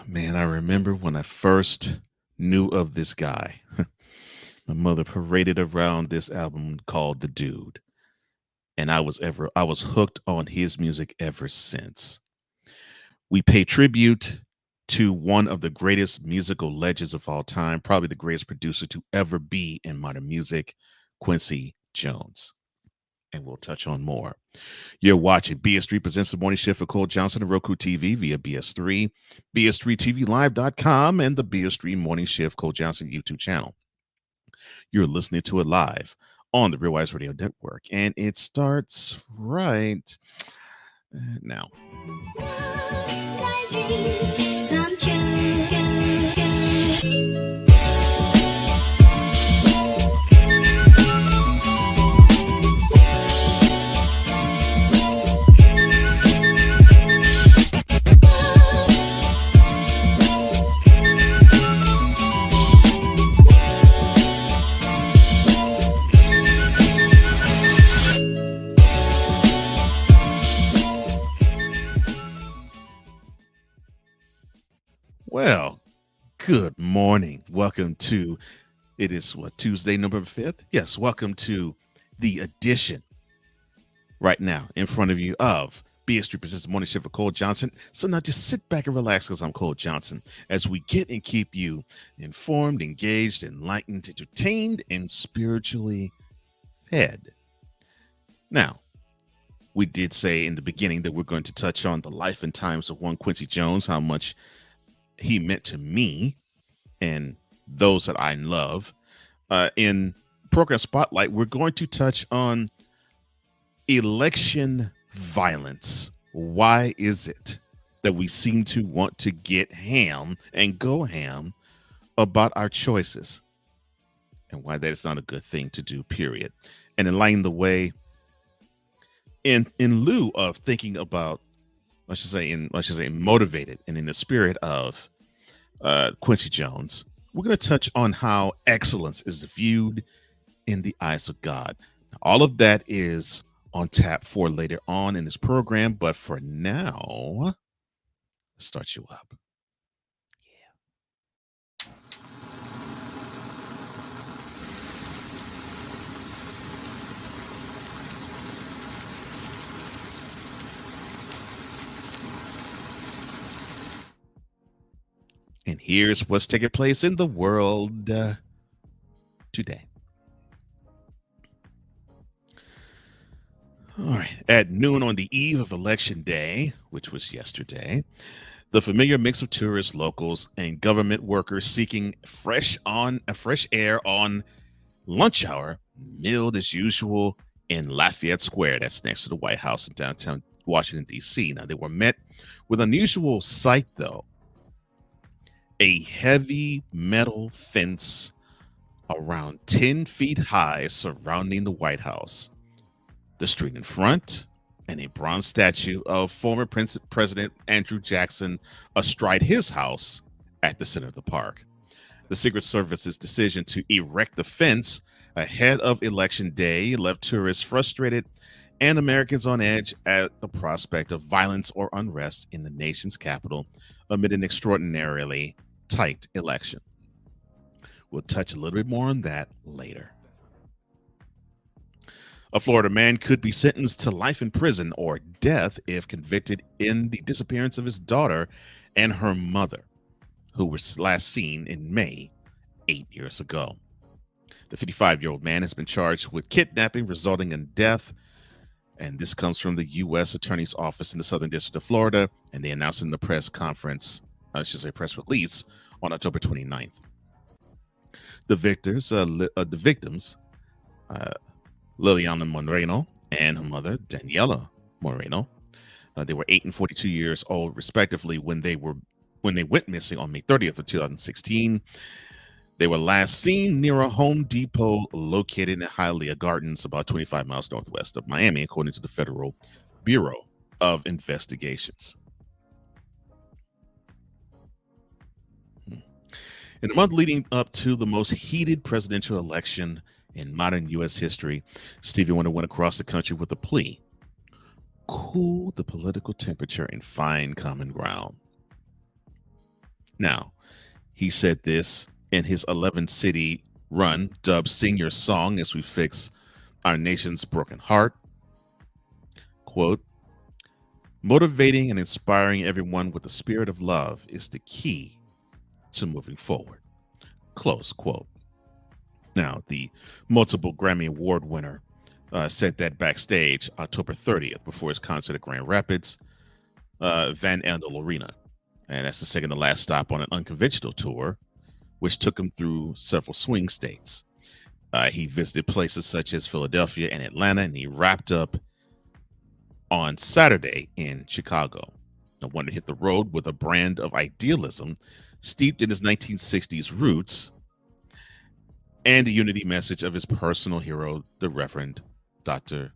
Man, I remember when I first knew of this guy. My mother paraded around this album called The Dude, and I was hooked on his music ever since. We pay tribute to one of the greatest musical legends of all time, probably the greatest producer to ever be in modern music, Quincy Jones. And we'll touch on more. You're watching BS3 presents the morning shift for Cole Johnson and Roku TV via BS3, BS3TVLive.com, and the BS3 morning shift Cole Johnson YouTube channel. You're listening to it live on the Real Wise Radio Network, and it starts right now. Come true. Well, good morning. Welcome to it is what Tuesday, November 5th? Yes, welcome to the edition right now in front of you of BS3 Presents the Morning Shift for Cole Johnson. So now just sit back and relax because I'm Cole Johnson as we get and keep you informed, engaged, enlightened, entertained, and spiritually fed. Now, we did say in the beginning that we're going to touch on the life and times of one Quincy Jones, how much he meant to me and those that I love. In program Spotlight, we're going to touch on election violence. Why is it that we seem to want to get ham and go ham about our choices, and why that is not a good thing to do, period. And enlighten the way in lieu of thinking about, let's just say motivated and in the spirit of Quincy Jones, we're going to touch on how excellence is viewed in the eyes of God. All of that is on tap for later on in this program, but for now, let's start you up. And here's what's taking place in the world today. All right. At noon on the eve of Election Day, which was yesterday, the familiar mix of tourists, locals, and government workers seeking fresh air on lunch hour milled as usual in Lafayette Square. That's next to the White House in downtown Washington, D.C. Now, they were met with unusual sight, though. A heavy metal fence around 10 feet high surrounding the White House, the street in front, and a bronze statue of former President Andrew Jackson astride his house at the center of the park. The Secret Service's decision to erect the fence ahead of Election Day left tourists frustrated and Americans on edge at the prospect of violence or unrest in the nation's capital amid an extraordinarily tight election. We'll touch a little bit more on that later. A Florida man could be sentenced to life in prison or death if convicted in the disappearance of his daughter and her mother, who was last seen in May 8 years ago. The 55-year-old man has been charged with kidnapping resulting in death, and this comes from the U.S. Attorney's Office in the Southern District of Florida, and they announced in the press release on October 29th. The victims, Liliana Moreno and her mother, Daniela Moreno, they were 8 and 42 years old, respectively, when they went missing on May 30th of 2016. They were last seen near a Home Depot located in Hialeah Gardens, about 25 miles northwest of Miami, according to the Federal Bureau of Investigations. In the month leading up to the most heated presidential election in modern U.S. history, Stevie Wonder went across the country with a plea: cool the political temperature and find common ground. Now, he said this in his 11 city run, dubbed Sing Your Song as We Fix Our Nation's Broken Heart. Quote, motivating and inspiring everyone with the spirit of love is the key to moving forward. Close quote. Now, the multiple Grammy Award winner said that backstage October 30th before his concert at Grand Rapids, Van Andel Arena. And that's the second to last stop on an unconventional tour, which took him through several swing states. He visited places such as Philadelphia and Atlanta, and he wrapped up on Saturday in Chicago. I wanted to hit the road with a brand of idealism steeped in his 1960s roots and the unity message of his personal hero, the Reverend Dr.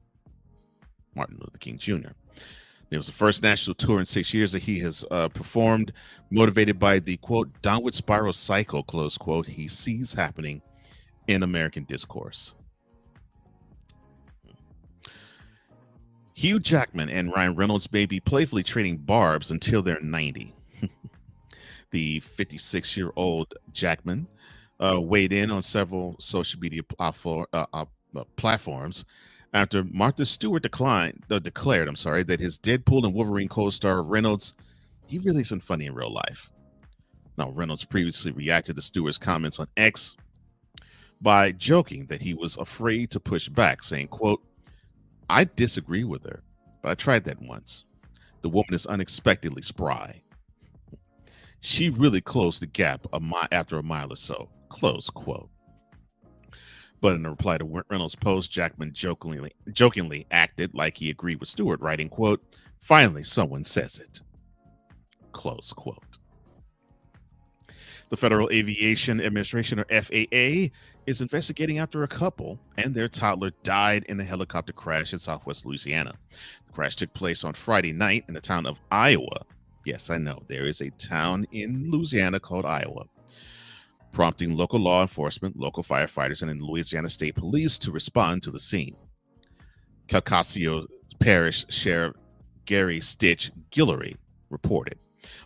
Martin Luther King Jr. It was the first national tour in 6 years that he has performed, motivated by the, quote, downward spiral cycle, close quote, he sees happening in American discourse. Hugh Jackman and Ryan Reynolds may be playfully trading barbs until they're 90. The 56-year-old Jackman weighed in on several social media platforms after Martha Stewart declared, that his Deadpool and Wolverine co-star Reynolds, he really isn't funny in real life. Now, Reynolds previously reacted to Stewart's comments on X by joking that he was afraid to push back, saying, quote, I disagree with her, but I tried that once. The woman is unexpectedly spry. She really closed the gap after a mile or so, close quote. But in a reply to Reynolds' post, Jackman jokingly acted like he agreed with Stewart, writing, quote, finally someone says it, close quote. The Federal Aviation Administration, or FAA, is investigating after a couple and their toddler died in a helicopter crash in southwest Louisiana. The crash took place on Friday night in the town of Iowa. Yes, I know, there is a town in Louisiana called Iowa, prompting local law enforcement, local firefighters, and Louisiana State Police to respond to the scene. Calcasio Parish Sheriff Gary Stitch Guillory reported.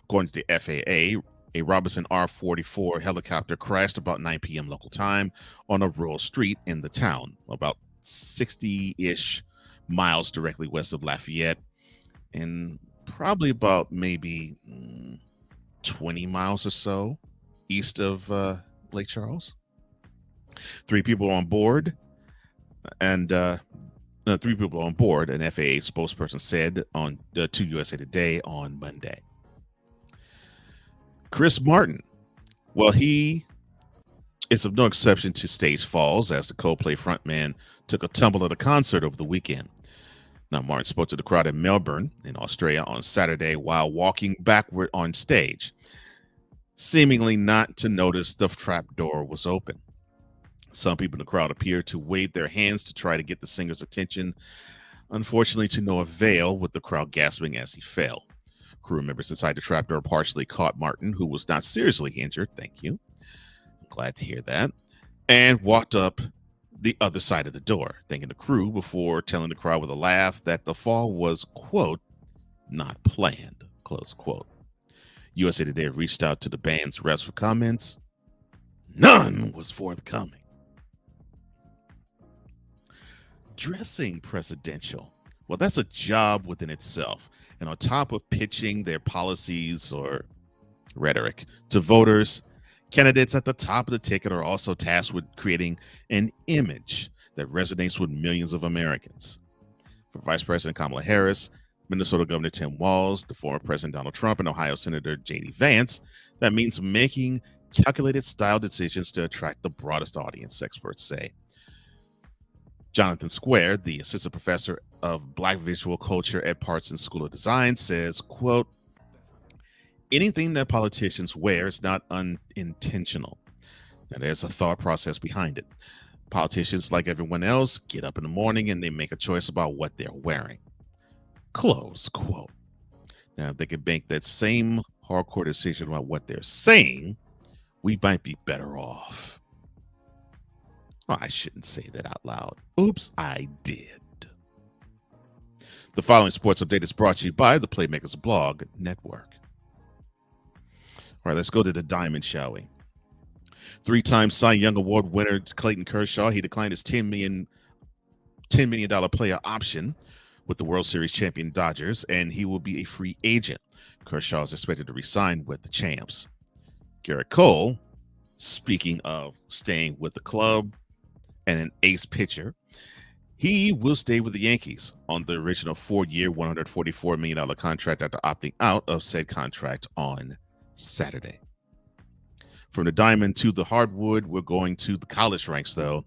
According to the FAA, a Robinson R-44 helicopter crashed about 9 p.m. local time on a rural street in the town, about 60-ish miles directly west of Lafayette, and probably about maybe 20 miles or so east of Lake Charles. 3 people on board, and 3 people on board, an FAA spokesperson said on to USA Today on Monday. Chris Martin, well, he is of no exception to stage falls, as the Coldplay frontman took a tumble at a concert over the weekend. Now, Martin spoke to the crowd in Melbourne, in Australia, on Saturday while walking backward on stage, seemingly not to notice the trap door was open. Some people in the crowd appeared to wave their hands to try to get the singer's attention, unfortunately to no avail, with the crowd gasping as he fell. Crew members inside the trapdoor partially caught Martin, who was not seriously injured. Thank you. I'm glad to hear that. And walked up the other side of the door, thanking the crew before telling the crowd with a laugh that the fall was, quote, not planned, close quote. USA Today reached out to the band's reps for comments. None was forthcoming. Dressing presidential. Well, that's a job within itself. And on top of pitching their policies or rhetoric to voters, candidates at the top of the ticket are also tasked with creating an image that resonates with millions of Americans. For Vice President Kamala Harris, Minnesota Governor Tim Walz, the former President Donald Trump, and Ohio Senator J.D. Vance, that means making calculated style decisions to attract the broadest audience, experts say. Jonathan Square, the assistant professor of Black visual culture at Parsons School of Design, says, quote, anything that politicians wear is not unintentional. Now, there's a thought process behind it. Politicians, like everyone else, get up in the morning and they make a choice about what they're wearing. Close quote. Now, if they could make that same hardcore decision about what they're saying, we might be better off. Oh, I shouldn't say that out loud. Oops, I did. The following sports update is brought to you by the Playmakers Blog Network. All right, let's go to the diamond, shall we? Three-time Cy Young Award winner Clayton Kershaw, he declined his $10 million player option with the World Series champion Dodgers, and he will be a free agent. Kershaw is expected to resign with the champs. Garrett Cole, speaking of staying with the club and an ace pitcher, he will stay with the Yankees on the original 4-year, $144 million contract after opting out of said contract on Saturday. From the diamond to the hardwood, we're going to the college ranks, though.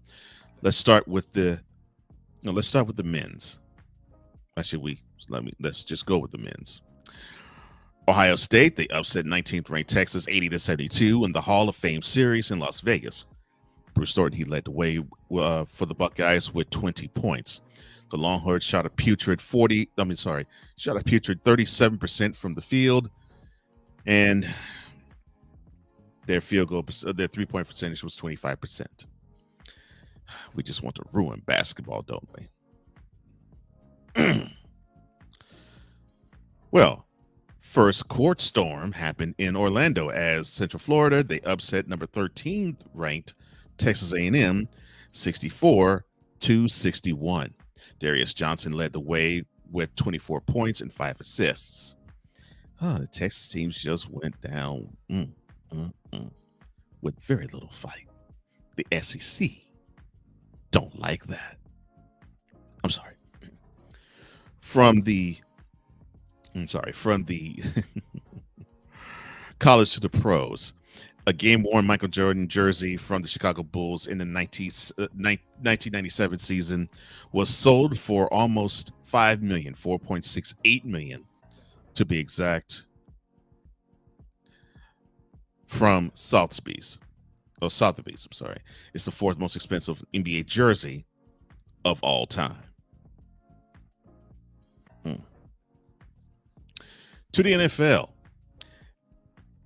Let's start with the men's. Actually, let's just go with the men's. Ohio State, they upset 19th ranked Texas 80-72 in the Hall of Fame series in Las Vegas. Bruce Thornton, he led the way for the Buckeyes with 20 points. The Longhorns shot a putrid 37% from the field, and their their 3-point percentage was 25%. We just want to ruin basketball, don't we? Well, first court storm happened in Orlando as Central Florida, they upset number 13 ranked Texas A&M 64-61. Darius Johnson led the way with 24 points and 5 assists. The Texas teams just went down with very little fight. The SEC don't like that. I'm sorry. From the college to the pros. A game-worn Michael Jordan jersey from the Chicago Bulls in the 1997 season was sold for almost $5 million, $4.68 million to be exact, from Sotheby's. I'm sorry. It's the fourth most expensive NBA jersey of all time. To the NFL.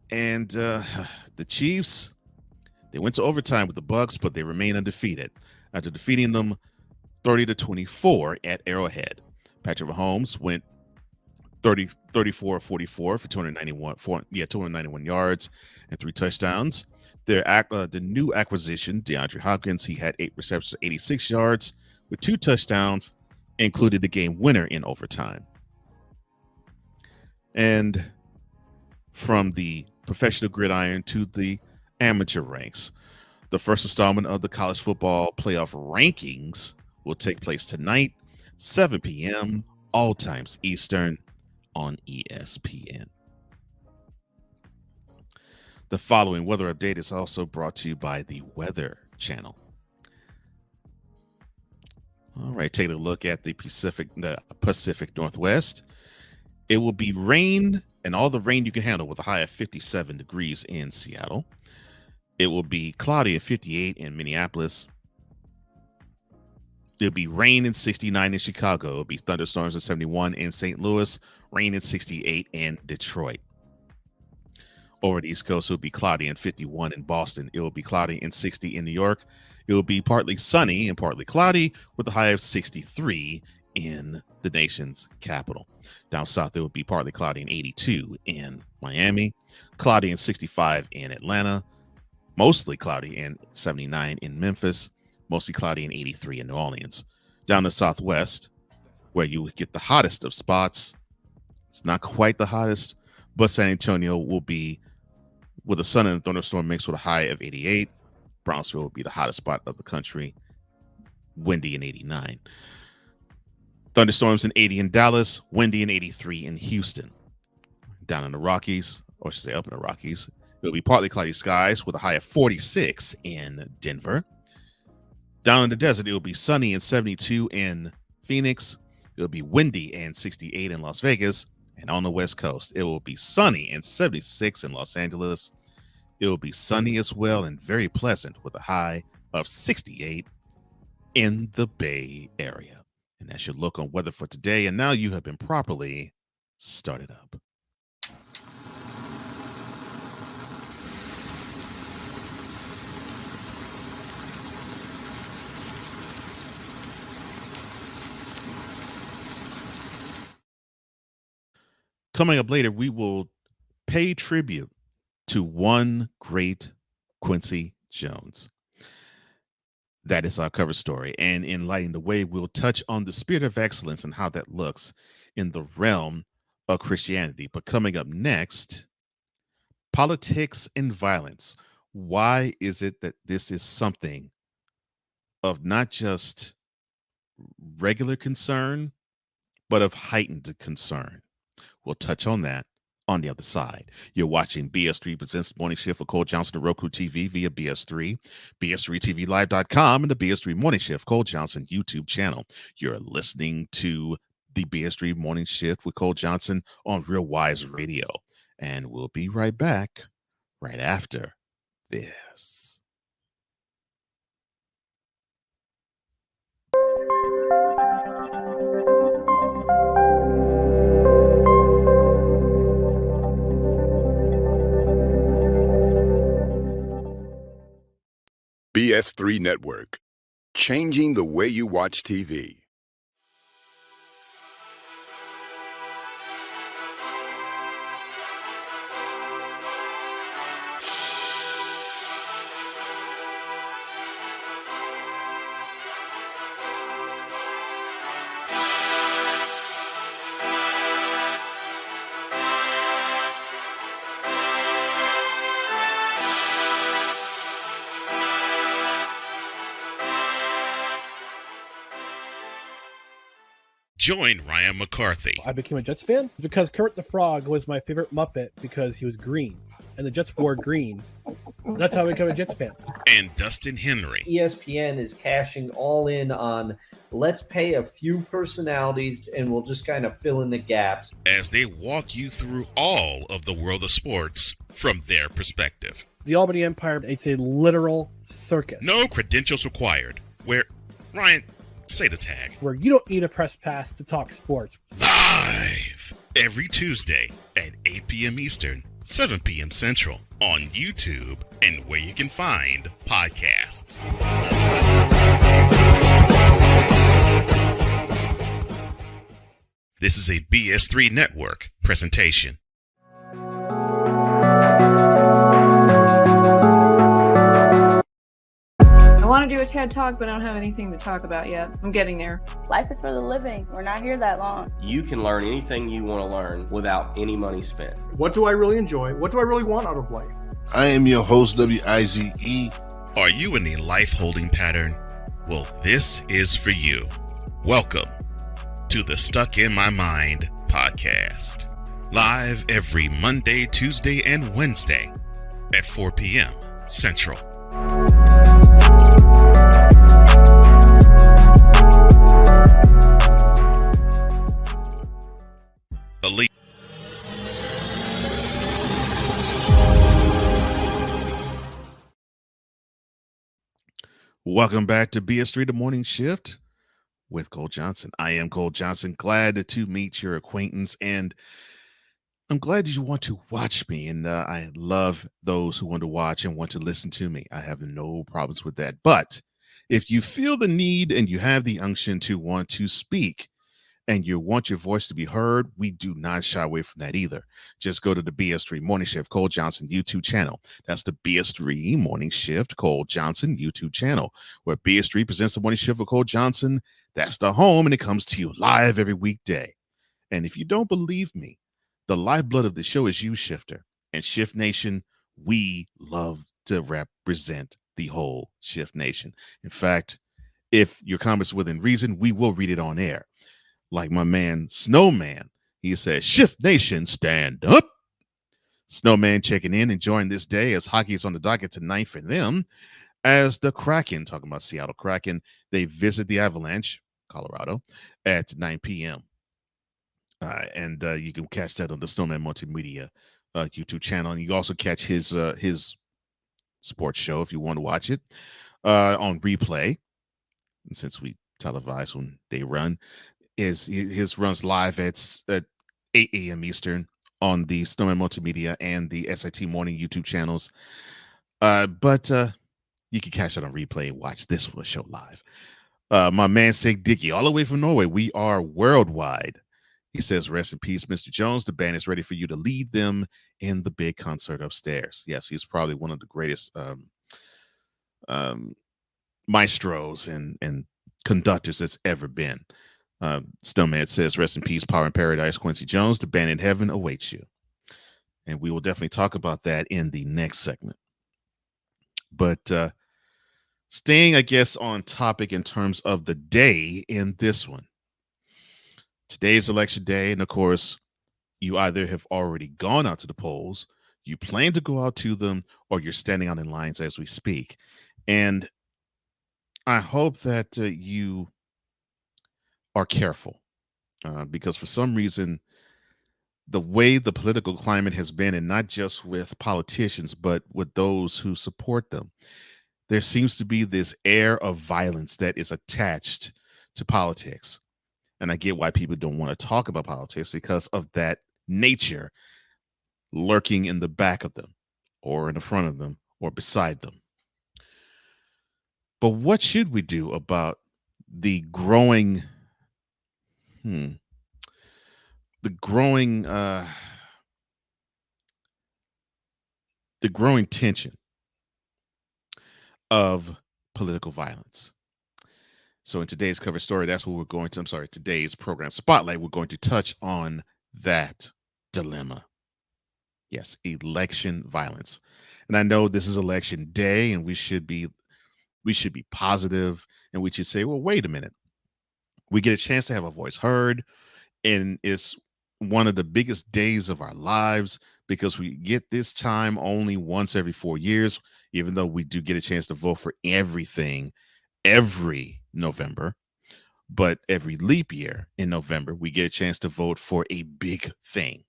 And the Chiefs, they went to overtime with the Bucs, but they remain undefeated after defeating them 30-24 at Arrowhead. Patrick Mahomes went 34-44 for 291 yards and 3 touchdowns. The new acquisition, DeAndre Hopkins, he had 8 receptions, 86 yards with 2 touchdowns, included the game winner in overtime. And from the professional gridiron to the amateur ranks, the first installment of the college football playoff rankings will take place tonight, 7 p.m., all times Eastern, on ESPN. The following weather update is also brought to you by the Weather Channel. All right, take a look at the Pacific Northwest. It will be rain and all the rain you can handle with a high of 57 degrees in Seattle. It will be cloudy at 58 in Minneapolis. There'll be rain in 69 in Chicago. It'll be thunderstorms at 71 in St. Louis, rain at 68 in Detroit. Over the East Coast, it'll be cloudy and 51 in Boston. It will be cloudy and 60 in New York. It will be partly sunny and partly cloudy with a high of 63 in the nation's capital. Down south, it will be partly cloudy and 82 in Miami, cloudy and 65 in Atlanta, mostly cloudy and 79 in Memphis, mostly cloudy and 83 in New Orleans. Down the southwest, where you would get the hottest of spots, it's not quite the hottest, but San Antonio will be with a sun and thunderstorm mix with a high of 88. Brownsville will be the hottest spot of the country, windy and 89. Thunderstorms in 80 in Dallas, windy and 83 in Houston. Down in the Rockies, or I should say up in the Rockies, it'll be partly cloudy skies with a high of 46 in Denver. Down in the desert, it'll be sunny and 72 in Phoenix. It'll be windy and 68 in Las Vegas. And on the West Coast, it will be sunny and 76 in Los Angeles. It will be sunny as well and very pleasant with a high of 68 in the Bay Area. And that's your look on weather for today. And now you have been properly started up. Coming up later, we will pay tribute to one great Quincy Jones. That is our cover story. And in Lighting the Way, we'll touch on the spirit of excellence and how that looks in the realm of Christianity. But coming up next, politics and violence. Why is it that this is something of not just regular concern, but of heightened concern? We'll touch on that on the other side. You're watching BS3 Presents Morning Shift with Cole Johnson, the Roku TV via BS3, BS3TVLive.com, and the BS3 Morning Shift, Cole Johnson YouTube channel. You're listening to the BS3 Morning Shift with Cole Johnson on Real Wise Radio. And we'll be right back right after this. BS3 Network, changing the way you watch TV. Join Ryan McCarthy. I became a Jets fan because Kermit the Frog was my favorite Muppet because he was green, and the Jets wore green. That's how I became a Jets fan. And Dustin Henry. ESPN is cashing all in on let's pay a few personalities and we'll just kind of fill in the gaps. As they walk you through all of the world of sports from their perspective. The Albany Empire, it's a literal circus. No credentials required. Where, Ryan, say the tag. Where you don't need a press pass to talk sports. Live every Tuesday at 8 p.m. Eastern, 7 p.m. Central on YouTube and where you can find podcasts. This is a BS3 Network presentation. I want to do a TED Talk, but I don't have anything to talk about yet. I'm getting there. Life is for the living. We're not here that long. You can learn anything you want to learn without any money spent. What do I really enjoy? What do I really want out of life? I am your host, W-I-Z-E. Are you in a life holding pattern? Well, this is for you. Welcome to the Stuck in My Mind podcast. Live every Monday, Tuesday, and Wednesday at 4 p.m. Central. Elite. Welcome back to BS3 The Morning Shift with Cole Johnson. I am Cole Johnson. Glad to meet your acquaintance, and I'm glad that you want to watch me, and I love those who want to watch and want to listen to me. I have no problems with that. But if you feel the need and you have the unction to want to speak and you want your voice to be heard, we do not shy away from that either. Just go to the BS3 Morning Shift Cole Johnson YouTube channel. That's the BS3 Morning Shift Cole Johnson YouTube channel, where BS3 presents the Morning Shift with Cole Johnson. That's the home, and it comes to you live every weekday. And if you don't believe me, the lifeblood of the show is you, Shifter. And Shift Nation, we love to represent the whole Shift Nation. In fact, if your comments within reason, we will read it on air. Like my man Snowman, he says, Shift Nation, stand up. Snowman checking in, enjoying this day as hockey is on the docket tonight for them. As the Kraken, talking about Seattle Kraken, they visit the Avalanche, Colorado, at 9 p.m. And you can catch that on the Snowman Multimedia YouTube channel. And you also catch his sports show if you want to watch it on replay. And since we televise when they run, his runs live at 8 a.m. Eastern on the Snowman Multimedia and the SIT Morning YouTube channels. But you can catch it on replay and watch this show live. My man Sig Dickey, all the way from Norway. We are worldwide. He says, "Rest in peace, Mr. Jones. The band is ready for you to lead them in the big concert upstairs." Yes, he's probably one of the greatest um, maestros and conductors that's ever been. Snowman says, "Rest in peace, Power in Paradise, Quincy Jones. The band in heaven awaits you." And we will definitely talk about that in the next segment. But staying, I guess, on topic in terms of the day in this one. Today is election day. And of course, you either have already gone out to the polls, you plan to go out to them, or you're standing out in lines as we speak. And I hope that you are careful because for some reason, the way the political climate has been, and not just with politicians, but with those who support them, there seems to be this air of violence that is attached to politics. And I get why people don't want to talk about politics because of that nature lurking in the back of them, or in the front of them, or beside them. But what should we do about the growing, hmm, the growing, the growing tension of political violence? So in today's cover story, that's what we're going to, I'm sorry, today's program spotlight, we're going to touch on that dilemma. Yes, election violence. And I know this is election day and we should be positive, and we should say, well, wait a minute. We get a chance to have a voice heard, and it's one of the biggest days of our lives because we get this time only once every 4 years, even though we do get a chance to vote for everything every November. But every leap year in November, we get a chance to vote for a big thing.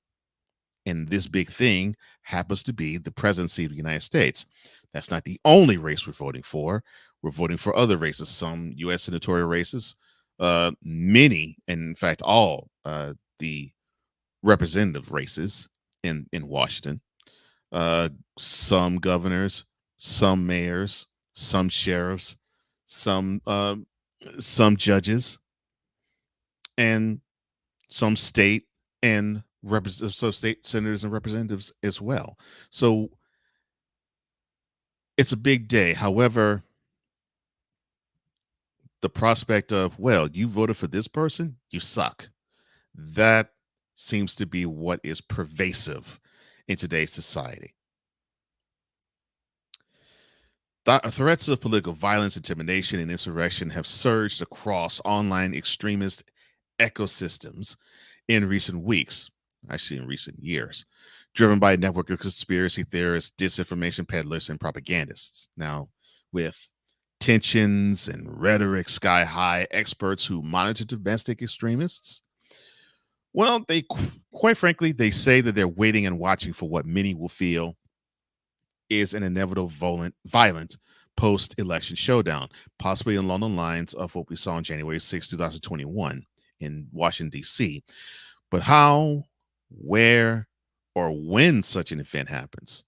And this big thing happens to be the presidency of the United States. That's not the only race we're voting for. We're voting for other races, some U.S. senatorial races, many, and in fact, all the representative races in Washington, some governors, some mayors, some sheriffs, some judges, and some state and so state senators and representatives as well. So it's a big day. However, the prospect of, well, you voted for this person, you suck. That seems to be what is pervasive in today's society. Threats of political violence, intimidation, and insurrection have surged across online extremist ecosystems in recent weeks, actually in recent years, driven by a network of conspiracy theorists, disinformation peddlers, and propagandists. Now, with tensions and rhetoric sky high, experts who monitor domestic extremists, well, quite frankly, they say that they're waiting and watching for what many will feel is an inevitable violent post-election showdown, possibly along the lines of what we saw on January 6, 2021 in Washington, D.C. But how, where, or when such an event happens,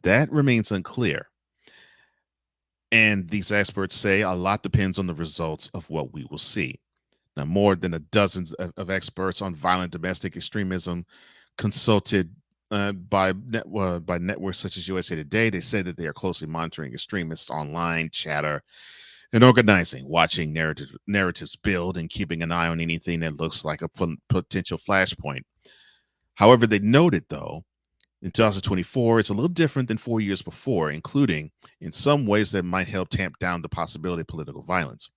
that remains unclear. And these experts say a lot depends on the results of what we will see. Now, more than a dozen of experts on violent domestic extremism consulted by networks such as USA Today, they say that they are closely monitoring extremists online chatter and organizing, watching narratives build, and keeping an eye on anything that looks like a potential flashpoint. However, they noted, though, in 2024, it's a little different than 4 years before, including in some ways that might help tamp down the possibility of political violence.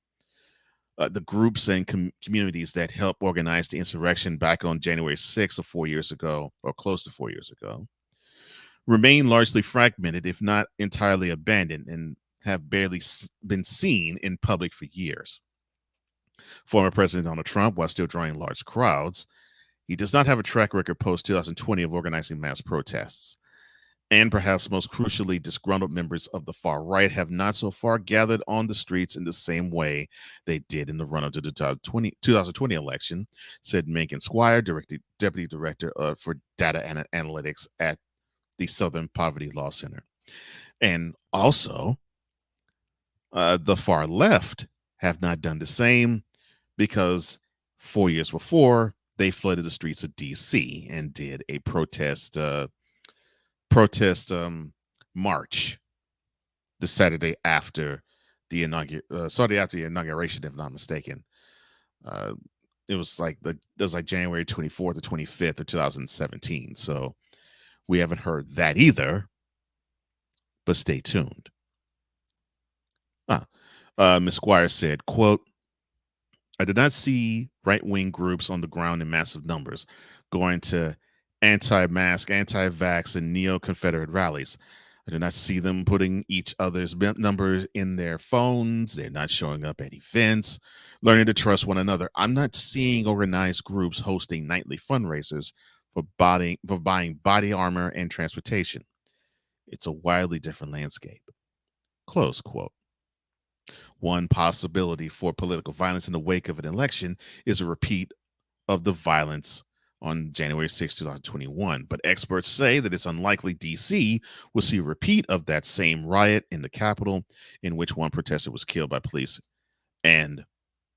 The groups and communities that helped organize the insurrection back on January 6th of 4 years ago, or close to 4 years ago, remain largely fragmented, if not entirely abandoned, and have barely been seen in public for years. Former President Donald Trump, while still drawing large crowds, he does not have a track record post 2020 of organizing mass protests. And perhaps most crucially, disgruntled members of the far right have not so far gathered on the streets in the same way they did in the run-up to the 2020 election, said Megan Squire, Deputy Director for Data Analytics at the Southern Poverty Law Center. And also, the far left have not done the same because 4 years before, they flooded the streets of D.C. and did a protest march the Saturday after the inauguration, if not mistaken. Uh, it was like January 24th to 25th of 2017. So we haven't heard that either, but stay tuned. Ms. Squire said, quote, I did not see right-wing groups on the ground in massive numbers going to anti-mask, anti-vax, and neo-Confederate rallies. I do not see them putting each other's numbers in their phones. They're not showing up at events, learning to trust one another. I'm not seeing organized groups hosting nightly fundraisers for buying body armor and transportation. It's a wildly different landscape. Close quote. One possibility for political violence in the wake of an election is a repeat of the violence on January 6, 2021. But experts say that it's unlikely DC will see a repeat of that same riot in the Capitol, in which one protester was killed by police, and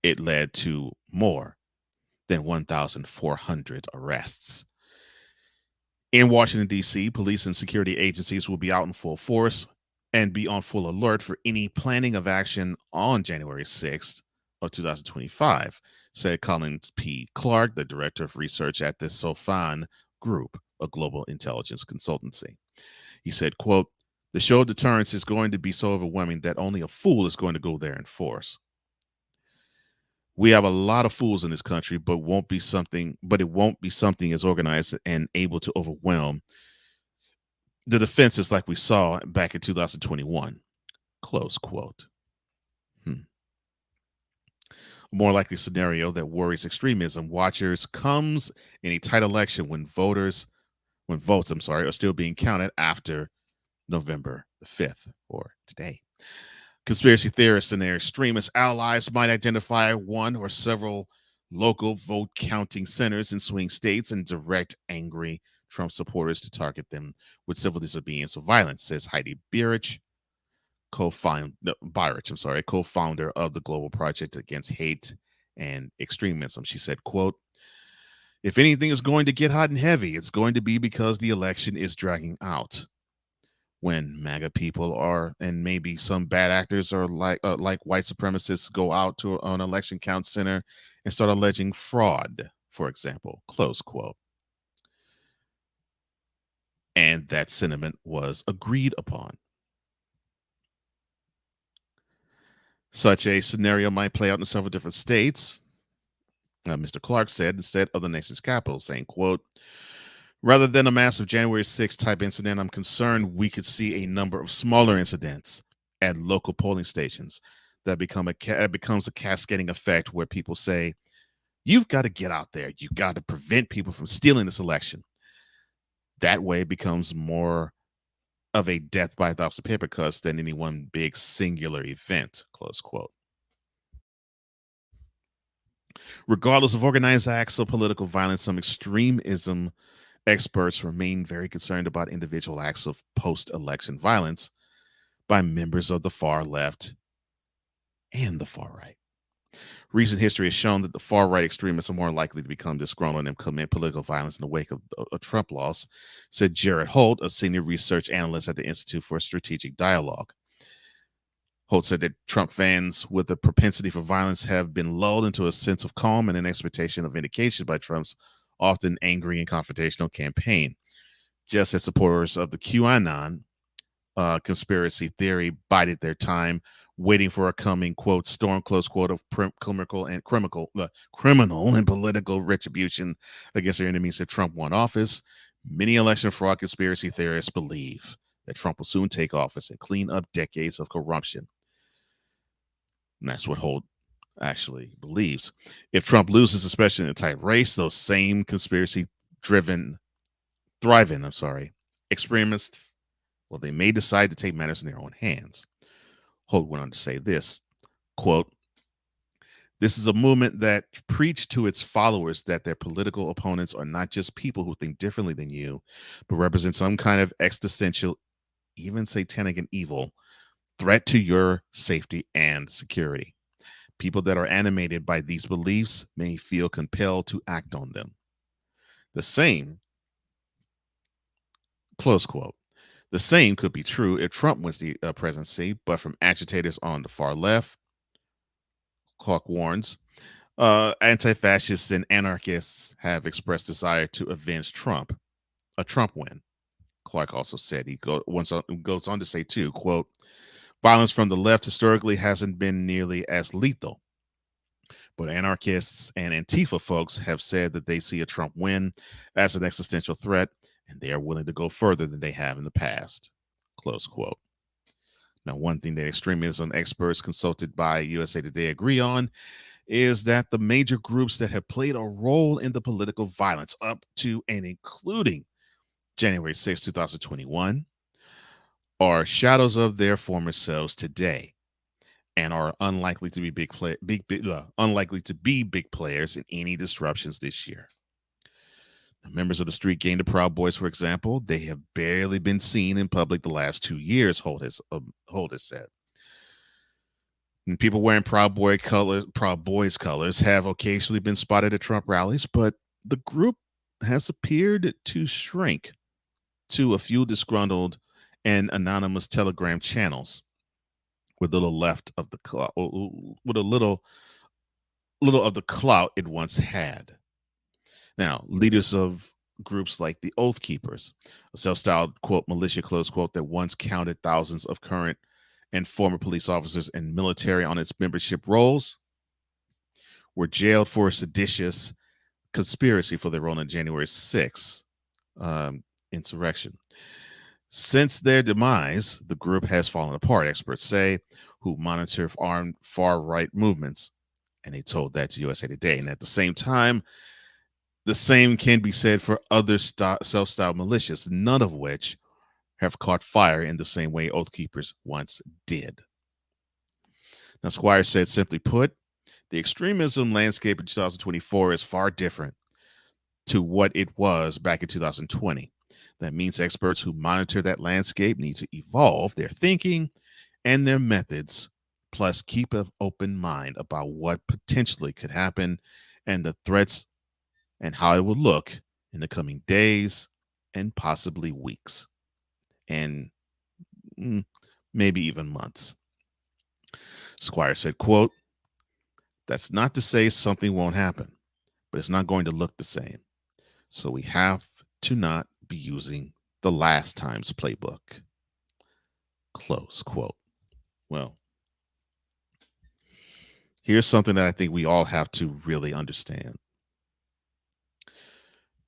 it led to more than 1,400 arrests. In Washington, D.C., police and security agencies will be out in full force and be on full alert for any planning of action on January 6th of 2025, said Collins P. Clark, the director of research at the Sofan Group, a global intelligence consultancy. He said, quote, the show of deterrence is going to be so overwhelming that only a fool is going to go there in force. We have a lot of fools in this country, but it won't be something as organized and able to overwhelm the defenses like we saw back in 2021. Close quote. A more likely scenario that worries extremism watchers comes in a tight election when votes are still being counted after November the 5th, or today. Conspiracy theorists and their extremist allies might identify one or several local vote counting centers in swing states and direct angry Trump supporters to target them with civil disobedience or violence, says Heidi Birich, co-founder of the Global Project Against Hate and Extremism. She said, quote, if anything is going to get hot and heavy, it's going to be because the election is dragging out. When MAGA people are, and maybe some bad actors are like white supremacists, go out to an election count center and start alleging fraud, for example, close quote. And that sentiment was agreed upon. Such a scenario might play out in several different states, Mr. Clark said, instead of the nation's capital, saying, quote, rather than a massive January 6th type incident, I'm concerned we could see a number of smaller incidents at local polling stations that becomes a cascading effect where people say, you've got to get out there. You've got to prevent people from stealing this election. That way it becomes more of a death by a thousand paper cuts than any one big singular event, close quote. Regardless of organized acts of political violence, some extremism experts remain very concerned about individual acts of post-election violence by members of the far left and the far right. Recent history has shown that the far-right extremists are more likely to become disgruntled and commit political violence in the wake of a Trump loss, said Jared Holt, a senior research analyst at the Institute for Strategic Dialogue. Holt said that Trump fans with a propensity for violence have been lulled into a sense of calm and an expectation of vindication by Trump's often angry and confrontational campaign, just as supporters of the QAnon conspiracy theory bided their time, waiting for a coming, quote, storm, close quote, of criminal and political retribution against their enemies if Trump won office. Many election fraud conspiracy theorists believe that Trump will soon take office and clean up decades of corruption. And that's what Holt actually believes. If Trump loses, especially in a tight race, those same thriving extremists, well, they may decide to take matters in their own hands. Holt went on to say this, quote, this is a movement that preached to its followers that their political opponents are not just people who think differently than you, but represent some kind of existential, even satanic and evil threat to your safety and security. People that are animated by these beliefs may feel compelled to act on them. The same, close quote, the same could be true if Trump wins the presidency, but from agitators on the far left, Clark warns, anti fascists and anarchists have expressed desire to avenge Trump, a Trump win. Clark also said goes on to say, too, quote, violence from the left historically hasn't been nearly as lethal. But anarchists and Antifa folks have said that they see a Trump win as an existential threat, and they are willing to go further than they have in the past. Close quote. Now, one thing that extremism experts consulted by USA Today agree on is that the major groups that have played a role in the political violence up to and including January 6, 2021, are shadows of their former selves today and are unlikely to be unlikely to be big players in any disruptions this year. Now, members of the street gang, the Proud Boys, for example, they have barely been seen in public the last 2 years. Holt has said. And people wearing Proud Boys colors have occasionally been spotted at Trump rallies, but the group has appeared to shrink to a few disgruntled and anonymous Telegram channels with a little left of the with a little of the clout it once had. Now, leaders of groups like the Oath Keepers, a self-styled quote militia close quote that once counted thousands of current and former police officers and military on its membership rolls, were jailed for a seditious conspiracy for their role in January 6th insurrection. Since their demise, the group has fallen apart, experts say, who monitor armed far-right movements. And they told that to USA Today. And at the same time, the same can be said for other self-styled militias, none of which have caught fire in the same way Oath Keepers once did. Now, Squire said, simply put, the extremism landscape in 2024 is far different to what it was back in 2020. That means experts who monitor that landscape need to evolve their thinking and their methods, plus keep an open mind about what potentially could happen and the threats and how it will look in the coming days and possibly weeks and maybe even months. Squire said, quote, that's not to say something won't happen, but it's not going to look the same. So we have to not be using the last time's playbook. Close quote. Well, here's something that I think we all have to really understand.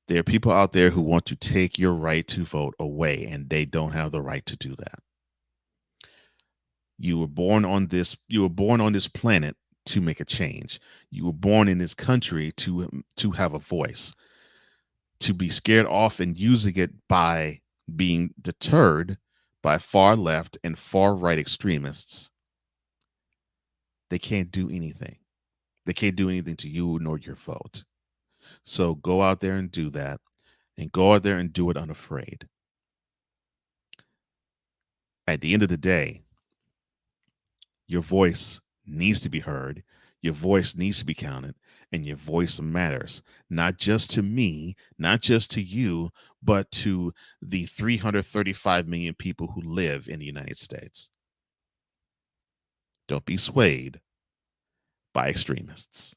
There are people out there who want to take your right to vote away, and they don't have the right to do that. You were born on this planet to make a change. You were born in this country to have a voice. To be scared off and using it by being deterred by far left and far right extremists, they can't do anything. They can't do anything to you nor your vote. So go out there and do that, and go out there and do it unafraid. At the end of the day, your voice needs to be heard. Your voice needs to be counted, and your voice matters, not just to me, not just to you, but to the 335 million people who live in the United States. Don't be swayed by extremists.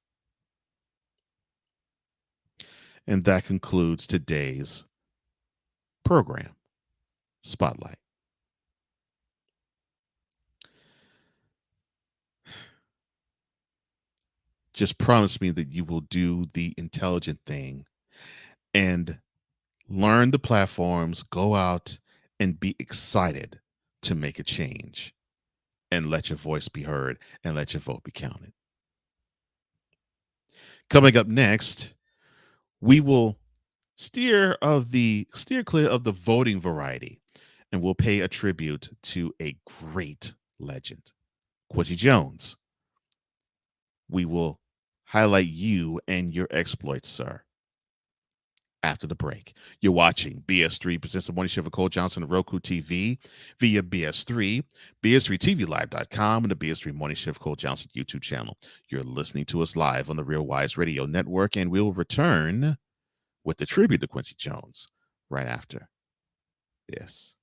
And that concludes today's program, Spotlight. Just promise me that you will do the intelligent thing and learn the platforms, go out and be excited to make a change and let your voice be heard and let your vote be counted. Coming up next, we will steer clear of the voting variety, and we'll pay a tribute to a great legend, Quincy Jones. We will highlight you and your exploits, sir, after the break. You're watching BS3 presents the morning show for Cole Johnson on Roku TV via BS3, BS3TVLive.com, and the BS3 Morning Shift Cole Johnson YouTube channel. You're listening to us live on the Real Wise Radio Network, and we'll return with the tribute to Quincy Jones right after this.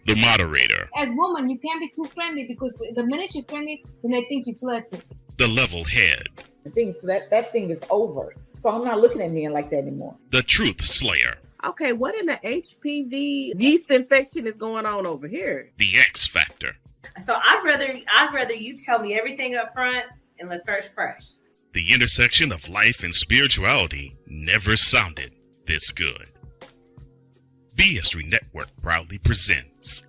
The moderator. As woman, you can't be too friendly because the minute you're friendly, then they think you're flirting. The level head. I think so that thing is over. So I'm not looking at men like that anymore. The truth slayer. Okay, what in the HPV yeast infection is going on over here? The X factor. So I'd rather you tell me everything up front and let's start fresh. The intersection of life and spirituality never sounded this good. BS3 Network proudly presents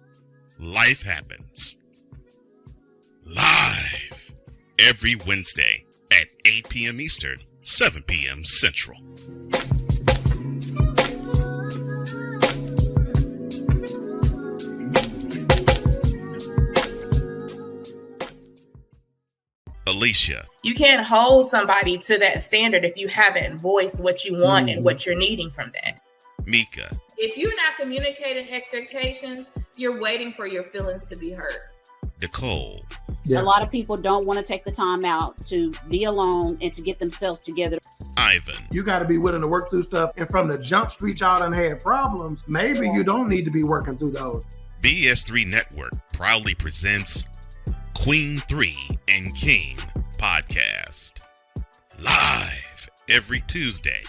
Life Happens live every Wednesday at 8 p.m. Eastern, 7 p.m. Central. Alicia. You can't hold somebody to that standard if you haven't voiced what you want and what you're needing from that. Mika. If you're not communicating expectations, you're waiting for your feelings to be hurt. Nicole. Yeah. A lot of people don't want to take the time out to be alone and to get themselves together. Ivan. You got to be willing to work through stuff. And from the jump street, y'all done had problems. Maybe you don't need to be working through those. BS3 Network proudly presents Queen 3 and King podcast live every Tuesday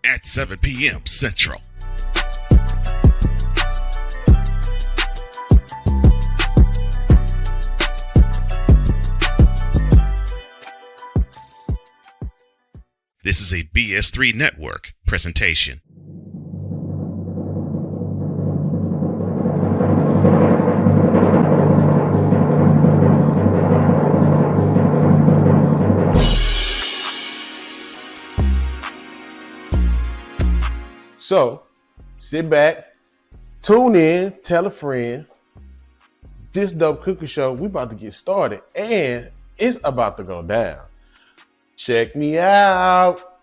at 7 p.m. Central. This is a BS3 Network presentation. So, sit back, tune in, tell a friend. This Dope Cooking Show, we about to get started, and it's about to go down. Check me out.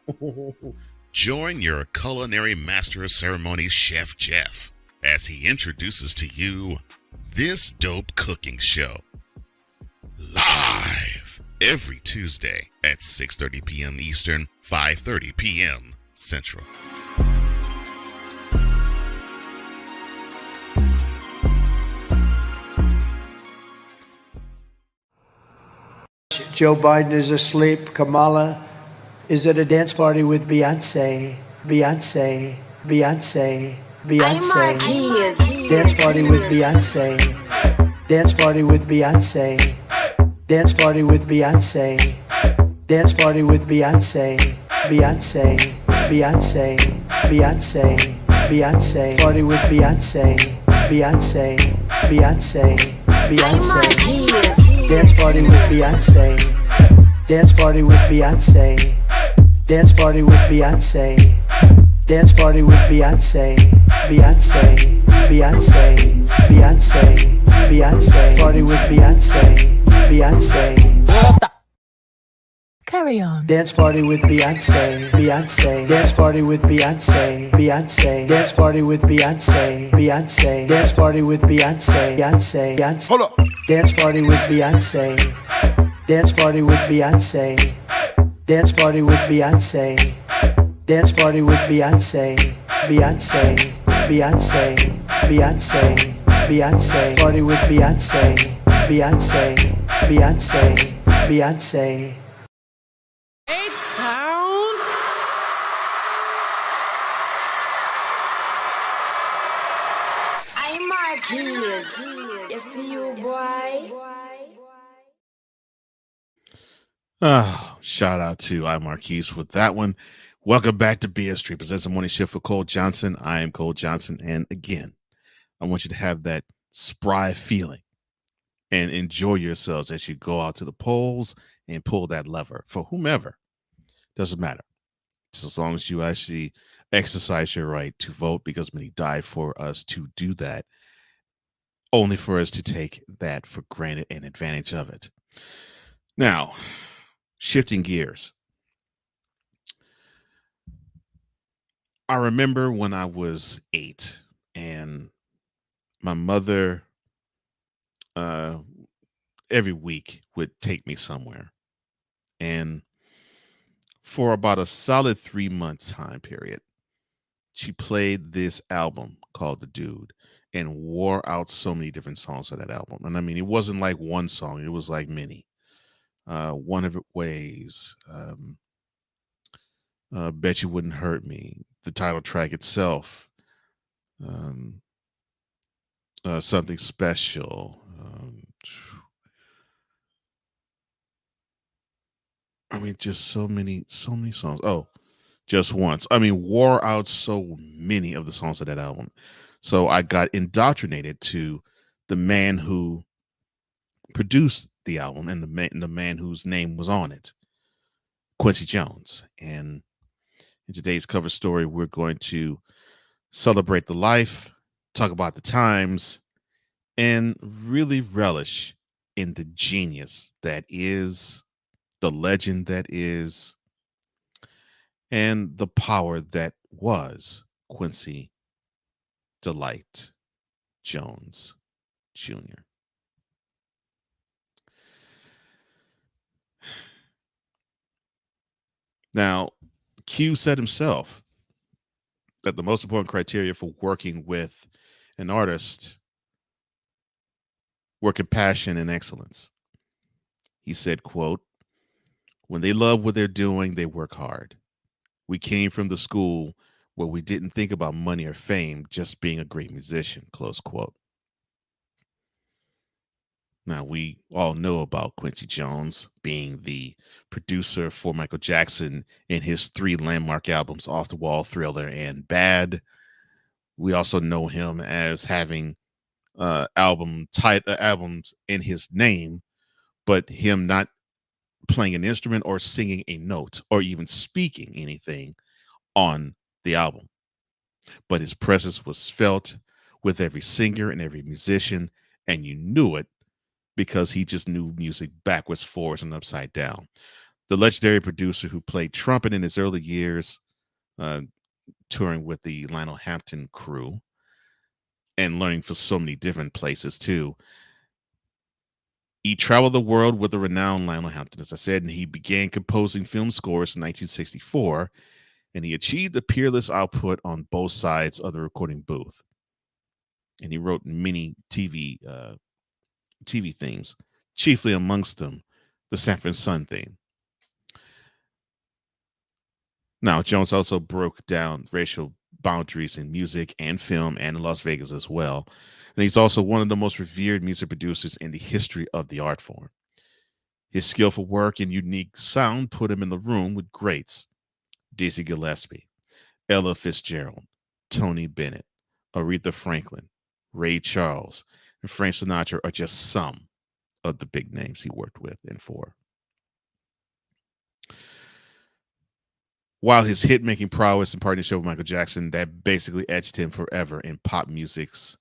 Join your culinary master of ceremonies, Chef Jeff, as he introduces to you This Dope Cooking Show. Live every Tuesday at 6:30 p.m. Eastern, 5:30 p.m. Central. Joe Biden is asleep. Kamala is at a dance party with Beyonce. Beyonce. Beyonce. Beyonce. Dance party with Beyonce. Dance party with Beyonce. Dance party with Beyonce. Dance party with Beyonce. Beyonce. Beyonce. Beyonce. Beyonce. Party with Beyonce. Beyonce. Beyonce. Beyonce. Dance party with Beyonce. Dance party with Beyonce. Dance party with Beyonce. Dance party with Beyonce. Beyonce. Beyonce. Beyonce. Beyonce. Party with Beyonce. Beyonce. Stop. Carry on. Dance party with Beyonce. Beyonce. Dance party with Beyonce. Beyonce. Dance party with Beyonce. Beyonce. Dance party with Beyonce. Beyonce. Beyonce. Hold up. Dance party with Beyonce. Dance party with Beyonce. Dance party with Beyonce. Dance party with Beyonce. Beyonce. Beyonce. Beyonce. Beyonce. Party with Beyonce. Beyonce. Beyonce. Beyonce. H-Town. I'm Marquise. Yes to you, boy. Oh, shout out to I Marquise with that one. Welcome back to BS3 presents the morning shift for Cole Johnson. I am Cole Johnson, and again, I want you to have that spry feeling and enjoy yourselves as you go out to the polls and pull that lever for whomever. Doesn't matter. Just as long as you actually exercise your right to vote, because many died for us to do that. only for us to take that for granted and advantage of it. Now, shifting gears. I remember when I was 8 and my mother uh, every week would take me somewhere. And for about a solid 3 month time period, she played this album called The Dude and wore out so many different songs of that album. And I mean, it wasn't like one song, it was like many. One of It Ways, Bet You Wouldn't Hurt Me, the title track itself, um, Something Special. I mean, just so many songs. Oh, Just Once. I mean, wore out so many of the songs of that album. So I got indoctrinated to the man who produced the album and the man whose name was on it, Quincy Jones. And in today's cover story, we're going to celebrate the life, talk about the times, and really relish in the genius that is, the legend that is, and the power that was Quincy Delight Jones Jr. Now, Q said himself that the most important criteria for working with an artist were compassion and excellence. He said, quote, "When they love what they're doing, they work hard. We came from the school where we didn't think about money or fame, just being a great musician," close quote. Now, we all know about Quincy Jones being the producer for Michael Jackson in his 3 landmark albums, Off the Wall, Thriller, and Bad. We also know him as having albums in his name, but him not playing an instrument or singing a note or even speaking anything on the album. But his presence was felt with every singer and every musician, and you knew it because he just knew music backwards, forwards, and upside down. The legendary producer who played trumpet in his early years, uh, touring with the Lionel Hampton crew and learning for so many different places too. He traveled the world with the renowned Lionel Hampton, as I said, and he began composing film scores in 1964, and he achieved a peerless output on both sides of the recording booth. And he wrote many TV themes, chiefly amongst them the Sanford Sun theme. Now, Jones also broke down racial boundaries in music and film and in Las Vegas as well. And he's also one of the most revered music producers in the history of the art form. His skillful work and unique sound put him in the room with greats Dizzy Gillespie, Ella Fitzgerald, Tony Bennett, Aretha Franklin, Ray Charles, and Frank Sinatra are just some of the big names he worked with and for. While his hit-making prowess and partnership with Michael Jackson, that basically etched him forever in pop music's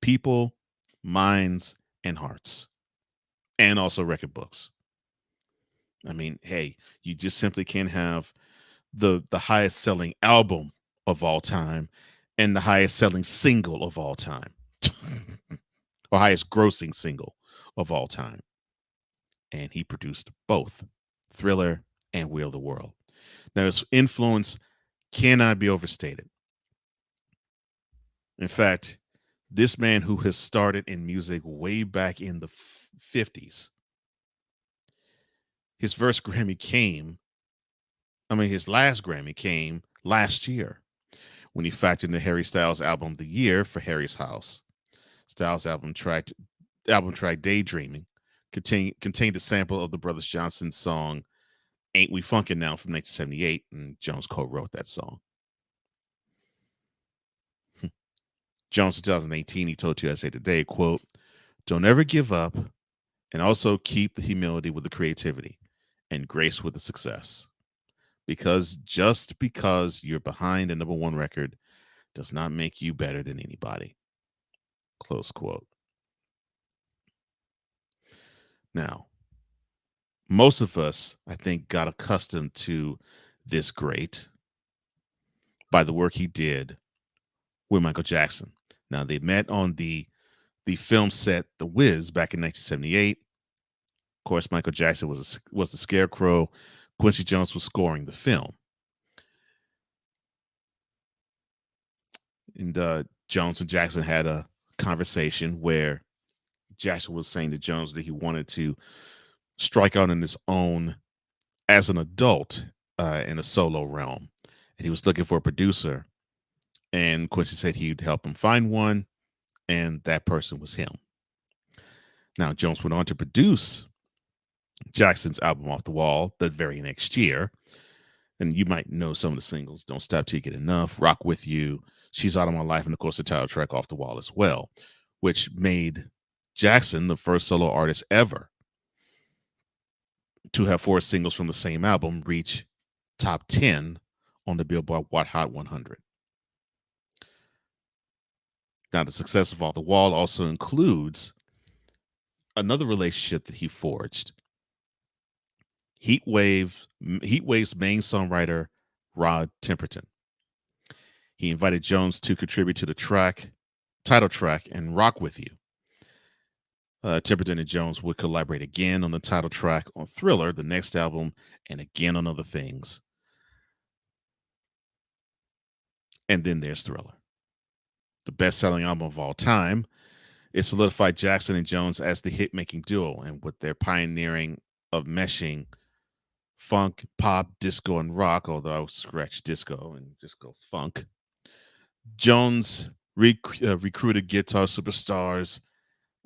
people, minds, and hearts, and also record books. I mean, hey, you just simply can't have the highest selling album of all time and the highest selling single of all time, or highest grossing single of all time. And he produced both Thriller and Wheel of the World. Now, his influence cannot be overstated. In fact, this man who has started in music way back in the 50s, his last Grammy came last year when he factored in the Harry Styles album of the year for Harry's House. Styles' album track Daydreaming contained a sample of the Brothers Johnson song Ain't We Funkin' Now from 1978, and Jones co-wrote that song. Jones in 2018, he told USA Today, quote, "Don't ever give up, and also keep the humility with the creativity and grace with the success. Because just because you're behind a #1 record does not make you better than anybody." Close quote. Now, most of us, I think, got accustomed to this great by the work he did with Michael Jackson. Now, they met on the film set The Wiz back in 1978. Of course, Michael Jackson was the Scarecrow. Quincy Jones was scoring the film. And Jones and Jackson had a conversation where Jackson was saying to Jones that he wanted to strike out on his own as an adult in a solo realm. And he was looking for a producer. And Quincy said he'd help him find one. And that person was him. Now, Jones went on to produce Jackson's album Off the Wall the very next year. And you might know some of the singles: Don't Stop Till You Get Enough, Rock With You, She's Out of My Life, and of course the title track Off the Wall as well, which made Jackson the first solo artist ever to have 4 singles from the same album reach top 10 on the Billboard Hot 100. Now, the success of Off the Wall also includes another relationship that he forged. Heatwave's main songwriter, Rod Temperton. He invited Jones to contribute to the title track, and Rock With You. Temperton and Jones would collaborate again on the title track on Thriller, the next album, and again on other things. And then there's Thriller, the best-selling album of all time. It solidified Jackson and Jones as the hit-making duo, and with their pioneering of meshing funk, pop, disco, and rock, although I would scratch disco and just go funk, Jones recruited guitar superstars,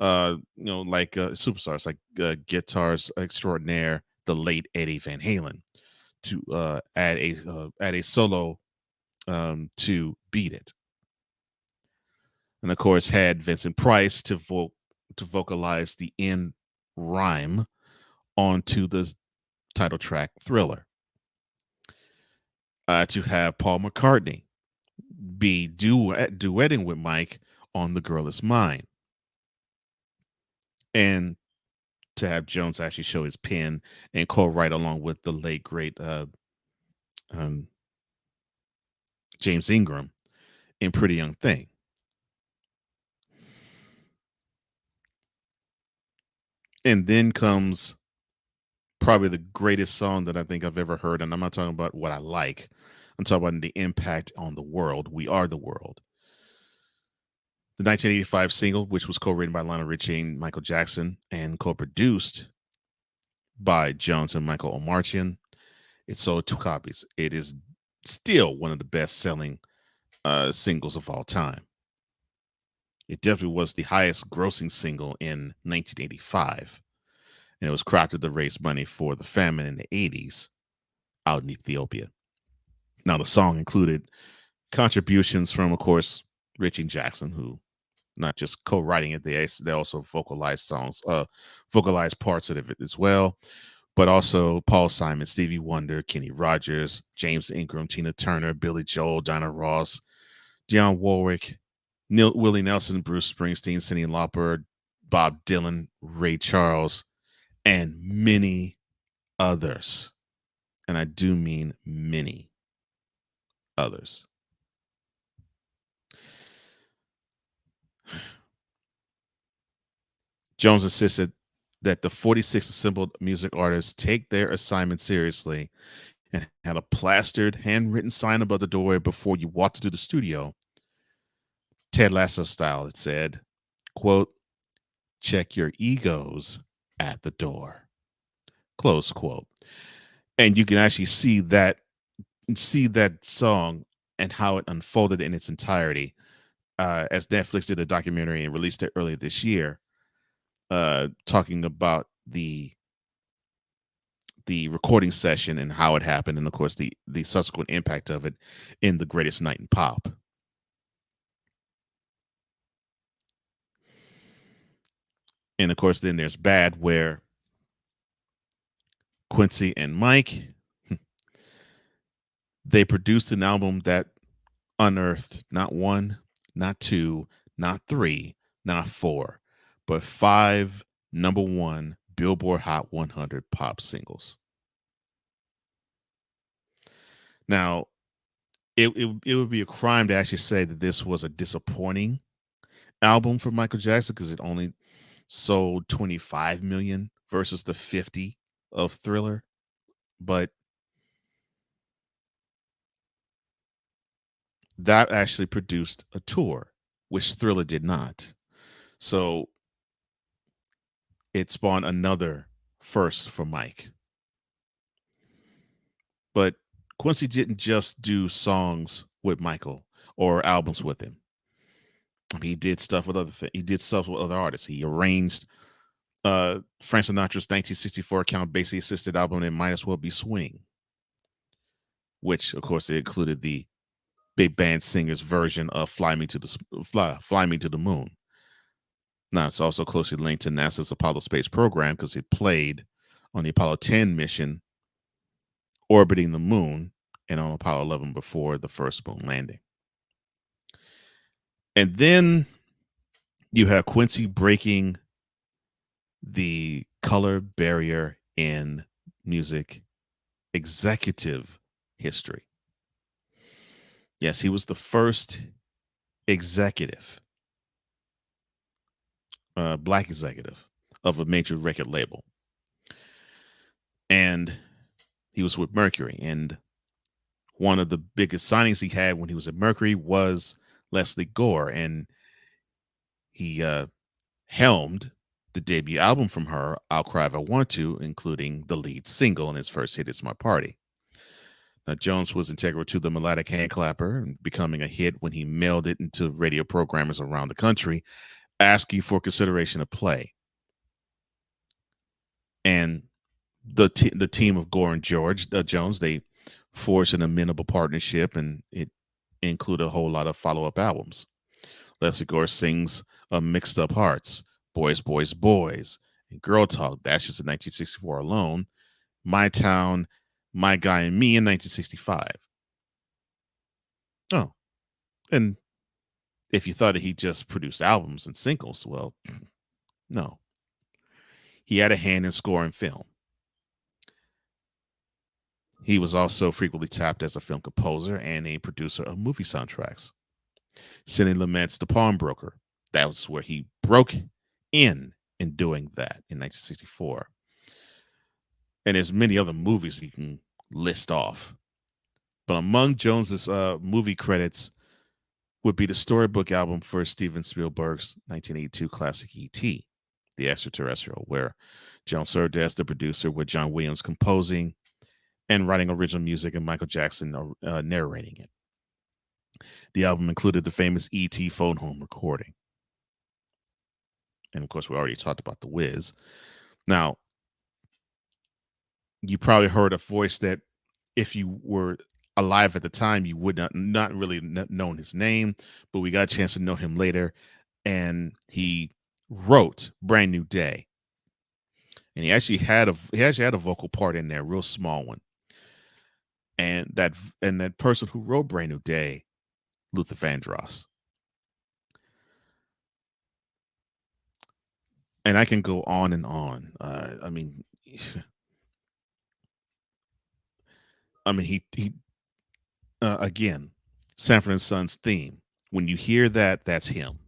superstars like guitars extraordinaire, the late Eddie Van Halen, to add a solo to Beat It, and of course had Vincent Price to vocalize the end rhyme onto the title track Thriller. To have Paul McCartney be duetting with Mike on The Girl Is Mine. And to have Jones actually show his pen and co-write along with the late, great James Ingram in Pretty Young Thing. And then comes probably the greatest song that I think I've ever heard. And I'm not talking about what I like. I'm talking about the impact on the world. We Are the World. The 1985 single, which was co-written by Lionel Richie and Michael Jackson and co-produced by Jones and Michael Omartian. It sold 2 copies. It is still one of the best-selling singles of all time. It definitely was the highest grossing single in 1985. And it was crafted to raise money for the famine in the 80s out in Ethiopia. Now, the song included contributions from, of course, Richie Jackson, who not just co-writing it, they also vocalized parts of it as well, but also Paul Simon, Stevie Wonder, Kenny Rogers, James Ingram, Tina Turner, Billy Joel, Dinah Ross, Dionne Warwick, Willie Nelson, Bruce Springsteen, Cyndi Lauper, Bob Dylan, Ray Charles, and many others. And I do mean many others. Jones insisted that the 46 assembled music artists take their assignment seriously and had a plastered, handwritten sign above the doorway before you walked into the studio. Ted Lasso style, it said, quote, "Check your egos at the door," close quote. And you can actually see that song and how it unfolded in its entirety as Netflix did a documentary and released it earlier this year, talking about the recording session and how it happened, and of course the subsequent impact of it in The Greatest Night in Pop. And of course, then there's Bad, where Quincy and Mike, they produced an album that unearthed not 1, not 2, not 3, not 4, but 5 #1 Billboard Hot 100 pop singles. Now, it would be a crime to actually say that this was a disappointing album for Michael Jackson because it only sold 25 million versus the 50 of Thriller. But that actually produced a tour, which Thriller did not. So it spawned another first for Mike. But Quincy didn't just do songs with Michael or albums with him. I mean, he did stuff with other things. He did stuff with other artists. He arranged Frank Sinatra's 1964 Count Basie assisted album "It Might As Well Be Swing," which, of course, it included the big band singer's version of Fly Me to the Moon." Now, it's also closely linked to NASA's Apollo space program because it played on the Apollo 10 mission orbiting the moon and on Apollo 11 before the first moon landing. And then you have Quincy breaking the color barrier in music executive history. Yes, he was the first executive, black executive of a major record label. And he was with Mercury. And one of the biggest signings he had when he was at Mercury was Leslie Gore. And he helmed the debut album from her, "I'll Cry If I Want To," including the lead single and his first hit, "It's My Party." Now, Jones was integral to the melodic hand clapper, becoming a hit when he mailed it into radio programmers around the country, asking for consideration of play. And the team of Gore and Jones, they forged an amenable partnership, and it included a whole lot of follow-up albums. Leslie Gore sings "Mixed Up Hearts," "Boys, Boys, Boys," and "Girl Talk." That's just in 1964 alone. "My Town," "My Guy and Me" in 1965. Oh, and if you thought that he just produced albums and singles, well, no. He had a hand in scoring film. He was also frequently tapped as a film composer and a producer of movie soundtracks. Sidney Lumet's "The Pawnbroker," that was where he broke in doing that in 1964. And there's many other movies you can list off. But among Jones's movie credits would be the storybook album for Steven Spielberg's 1982 classic E.T., The Extraterrestrial, where Jones served as the producer with John Williams composing and writing original music and Michael Jackson narrating it. The album included the famous E.T. phone home recording. And of course, we already talked about The Wiz. Now, you probably heard a voice that if you were alive at the time, you would not really known his name, but we got a chance to know him later. And he wrote "Brand New Day." And he actually had a vocal part in there, a real small one. And that person who wrote "Brand New Day," Luther Vandross. And I can go on and on. I mean, he again, Sanford and Sons theme. When you hear that, that's him.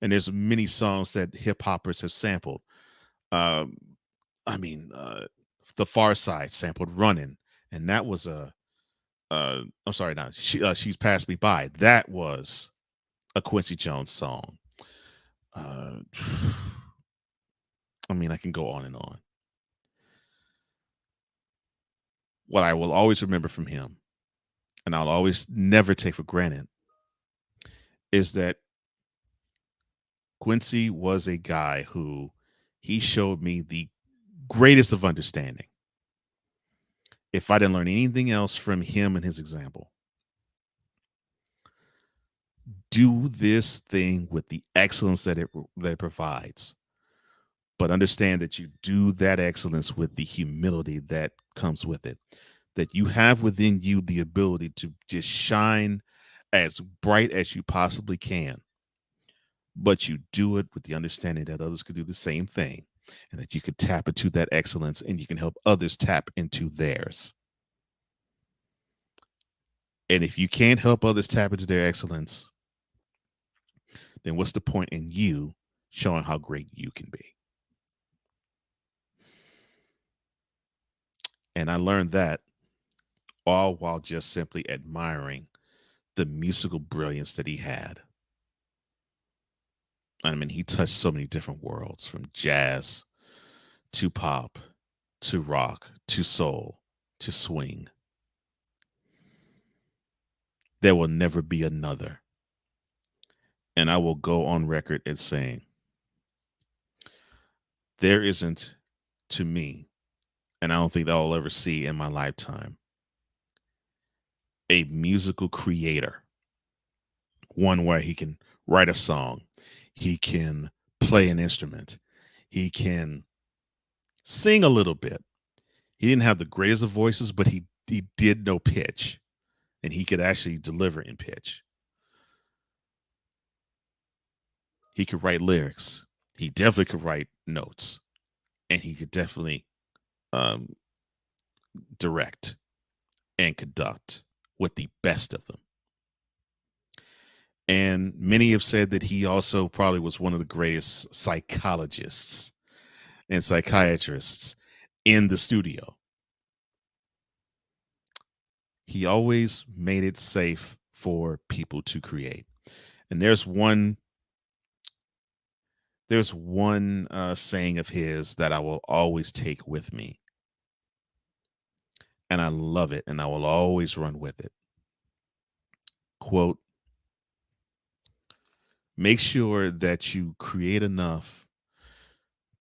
And there's many songs that hip hoppers have sampled. The Far Side sampled "Running," and that was I'm sorry, now "She's Passed Me By." That was a Quincy Jones song. I can go on and on. What I will always remember from him, and I'll always never take for granted, is that Quincy was a guy who he showed me the greatest of understanding. If I didn't learn anything else from him and his example, do this thing with the excellence that it provides, but understand that you do that excellence with the humility that comes with it, that you have within you the ability to just shine as bright as you possibly can, but you do it with the understanding that others could do the same thing and that you could tap into that excellence and you can help others tap into theirs. And if you can't help others tap into their excellence, then what's the point in you showing how great you can be? And I learned that all while just simply admiring the musical brilliance that he had. I mean, he touched so many different worlds, from jazz to pop to rock to soul to swing. There will never be another. And I will go on record as saying, there isn't, to me, and I don't think that I'll ever see in my lifetime, a musical creator, one where he can write a song, he can play an instrument, he can sing a little bit. He didn't have the greatest of voices, but he did know pitch, and he could actually deliver in pitch. He could write lyrics. He definitely could write notes, and he could definitely direct and conduct with the best of them. And many have said that he also probably was one of the greatest psychologists and psychiatrists in the studio. He always made it safe for people to create. And there's one saying of his that I will always take with me. And I love it, and I will always run with it. Quote, make sure that you create enough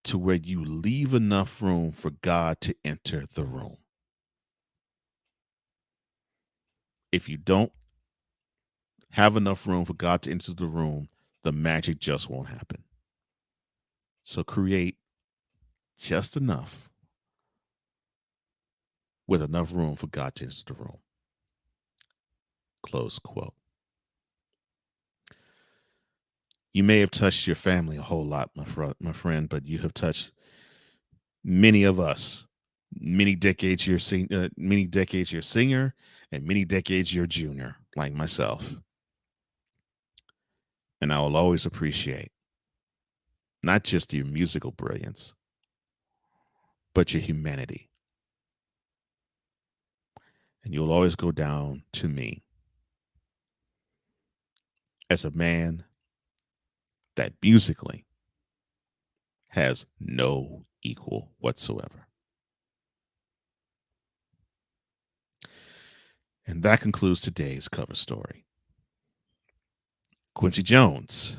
to where you leave enough room for God to enter the room. If you don't have enough room for God to enter the room, the magic just won't happen. So create just enough with enough room for God to enter the room. Close quote. You may have touched your family a whole lot, my friend, but you have touched many of us. Many decades you're singer, and many decades you're junior, like myself. And I will always appreciate not just your musical brilliance, but your humanity. And you'll always go down to me as a man that musically has no equal whatsoever. And that concludes today's cover story. Quincy Jones,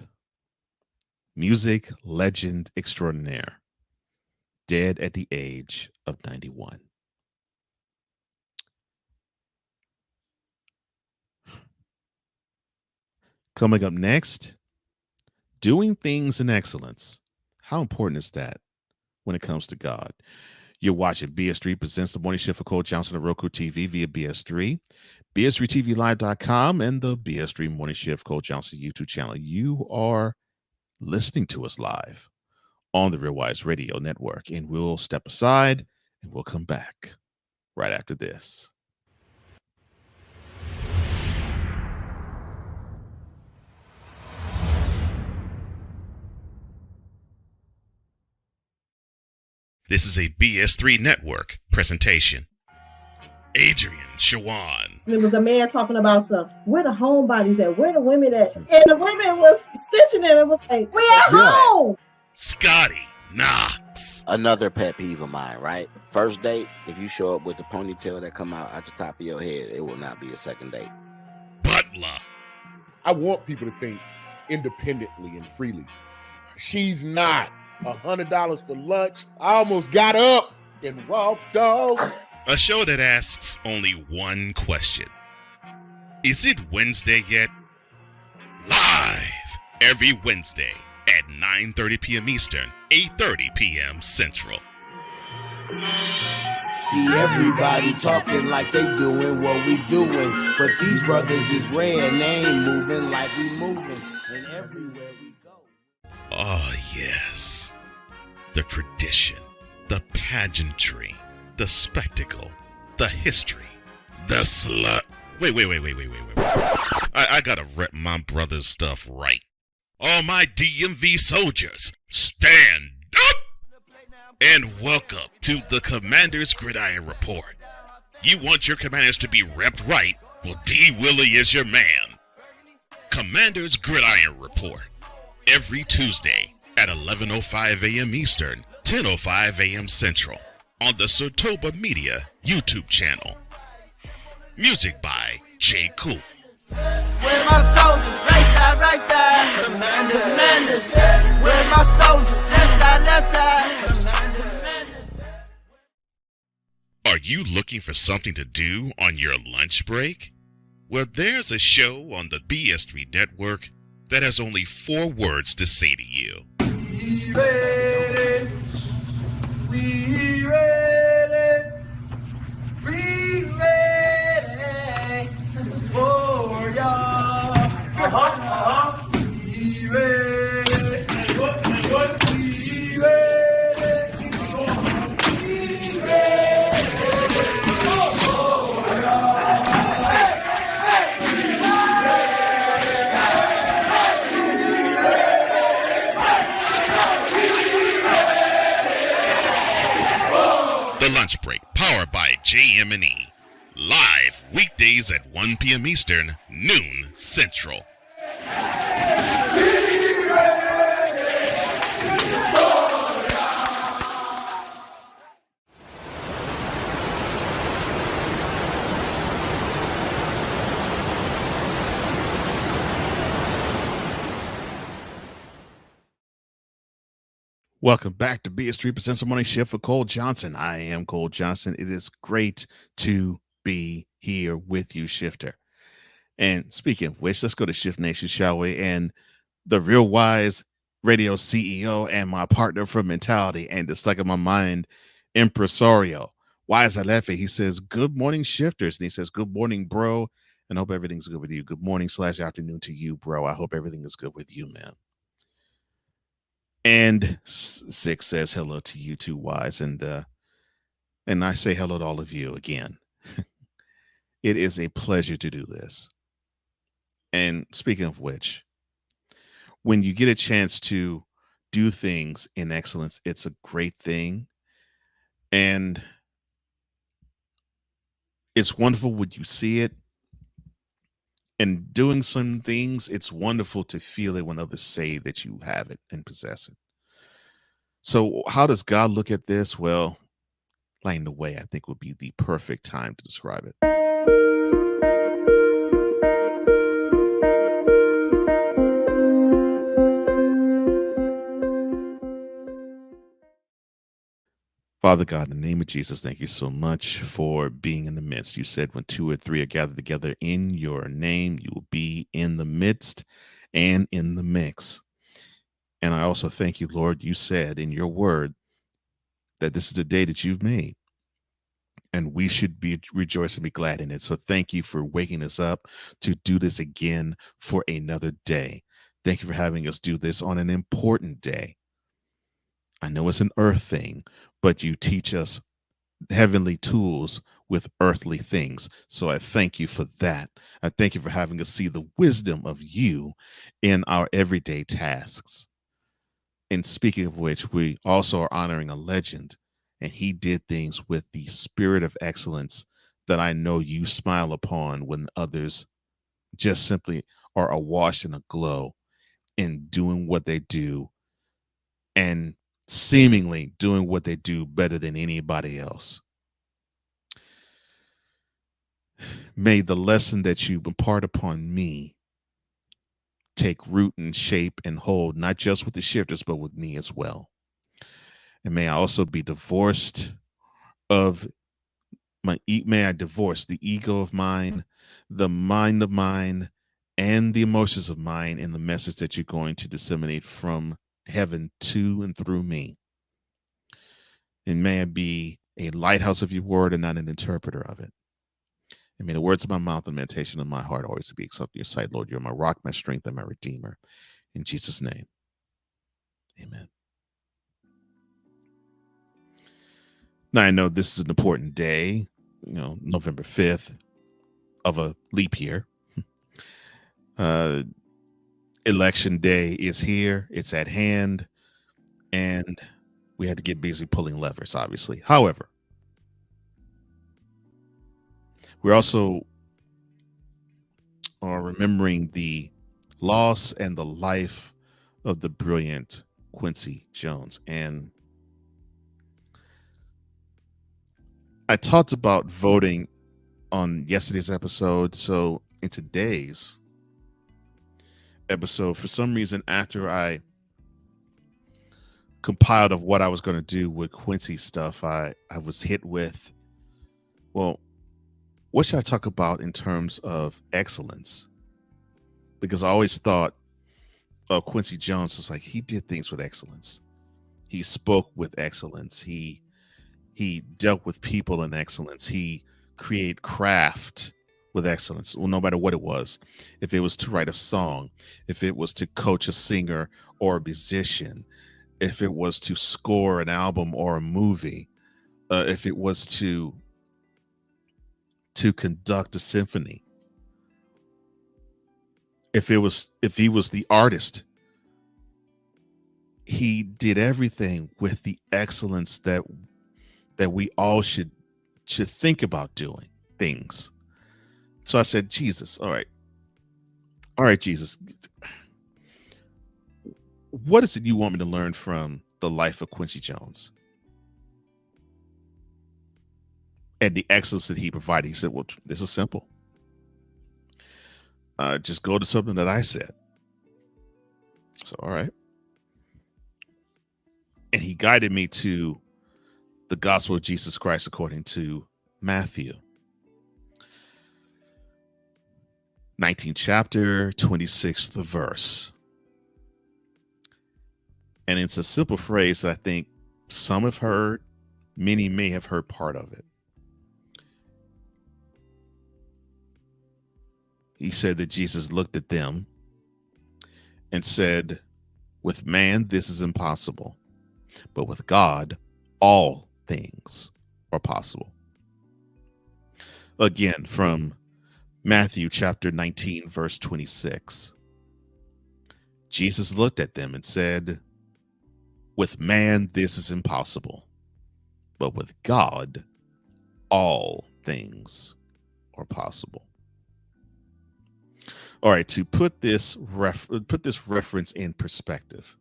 music legend extraordinaire, dead at the age of 91. Coming up next, doing things in excellence. How important is that when it comes to God? You're watching BS3 Presents the Morning Shift for Cole Johnson on Roku TV via BS3, BS3TVLive.com, and the BS3 Morning Shift Cole Johnson YouTube channel. You are listening to us live on the Real Wise Radio Network, and we'll step aside and we'll come back right after this. This is a BS3 Network presentation. Adrian Shawan. There was a man talking about where the homebodies at? Where the women at? And the women was stitching it. It was like, we at home. Scotty Knox. Another pet peeve of mine, right? First date, if you show up with the ponytail that come out at the top of your head, it will not be a second date. Butler. I want people to think independently and freely. She's not. $100 for lunch. I almost got up and walked off. A show that asks only one question. Is it Wednesday yet? Live every Wednesday at 9:30 p.m. Eastern, 8:30 p.m. Central. See everybody talking like they doing what we doing, but these brothers is red and they ain't moving like we moving, and everywhere we go. Oh, yes. The tradition, the pageantry, the spectacle, the history, the slut. Wait. I gotta rep my brother's stuff right. All my DMV soldiers, stand up! And welcome to the Commander's Gridiron Report. You want your commanders to be repped right? Well, D. Willie is your man. Commander's Gridiron Report. Every Tuesday at 11:05 a.m. Eastern, 10:05 a.m. Central on the Sotoba Media YouTube channel. Music by J. Cool. Where my soldiers? Right side. Commanders. Where my soldiers? Left side. Are you looking for something to do on your lunch break? Well, there's a show on the BS3 network that has only 4 words to say to you. We ready. We ready. We ready for y'all. We ready. We ready. We ready for y'all. The Lunch Break, powered by JM&E. Live weekdays at 1 p.m. Eastern, noon Central. Welcome back to BS3 Presents the Morning Shift for Cole Johnson. I am Cole Johnson. It is great to be here with you, Shifter. And speaking of which, let's go to Shift Nation, shall we? And the Real Wise Radio CEO and my partner from Mentality and the Stuck in My Mind impresario, Wise Alefe. He says, good morning, Shifters. And he says, good morning, bro. And I hope everything's good with you. Good morning / afternoon to you, bro. I hope everything is good with you, man. And Six says hello to you too, Wise, and I say hello to all of you again. It is a pleasure to do this. And speaking of which, when you get a chance to do things in excellence, it's a great thing. And it's wonderful when you see it. And doing some things, it's wonderful to feel it when others say that you have it and possess it. So how does God look at this? Well, lighting the way, I think, would be the perfect time to describe it. Father God, in the name of Jesus, thank you so much for being in the midst. You said when 2 or 3 are gathered together in your name, you will be in the midst and in the mix. And I also thank you, Lord, you said in your word that this is the day that you've made, and we should be rejoice and be glad in it. So thank you for waking us up to do this again for another day. Thank you for having us do this on an important day. I know it's an earth thing, but you teach us heavenly tools with earthly things. So I thank you for that. I thank you for having us see the wisdom of you in our everyday tasks. And speaking of which, we also are honoring a legend, and he did things with the spirit of excellence that I know you smile upon when others just simply are awash in a glow in doing what they do and seemingly doing what they do better than anybody else. May the lesson that you impart upon me take root and shape and hold, not just with the shifters, but with me as well. And may I also be divorced of may I divorce the ego of mine, the mind of mine, and the emotions of mine in the message that you're going to disseminate from heaven to and through me. And may I be a lighthouse of your word and not an interpreter of it. And may the words of my mouth and meditation of my heart always be accepted in your sight, Lord. You're my rock, my strength, and my redeemer. In Jesus' name, Amen. Now, I know this is an important day, November 5th of a leap year. Election day is here, it's at hand, and we had to get busy pulling levers, obviously. However, we're also remembering the loss and the life of the brilliant Quincy Jones. And I talked about voting on yesterday's episode. So in today's episode, for some reason, after I compiled of what I was going to do with Quincy stuff, I was hit with, well, what should I talk about in terms of excellence? Because I always thought Quincy Jones was like, he did things with excellence. He spoke with excellence. He dealt with people in excellence. He created craft with excellence. Well, no matter what it was, if it was to write a song, if it was to coach a singer or a musician, if it was to score an album or a movie, if it was to conduct a symphony, if he was the artist, he did everything with the excellence that we all should think about doing things. So I said, Jesus, all right, Jesus, what is it you want me to learn from the life of Quincy Jones and the excellence that he provided? He said, well, this is simple. Just go to something that I said. So, all right. And he guided me to the gospel of Jesus Christ according to Matthew 19th chapter, 26th verse. And it's a simple phrase that I think some have heard, many may have heard part of it. He said that Jesus looked at them and said, with man, this is impossible, but with God, all things are possible. Again, from Matthew chapter 19, verse 26. Jesus looked at them and said, with man, this is impossible, but with God, all things are possible. All right, to put this reference in perspective.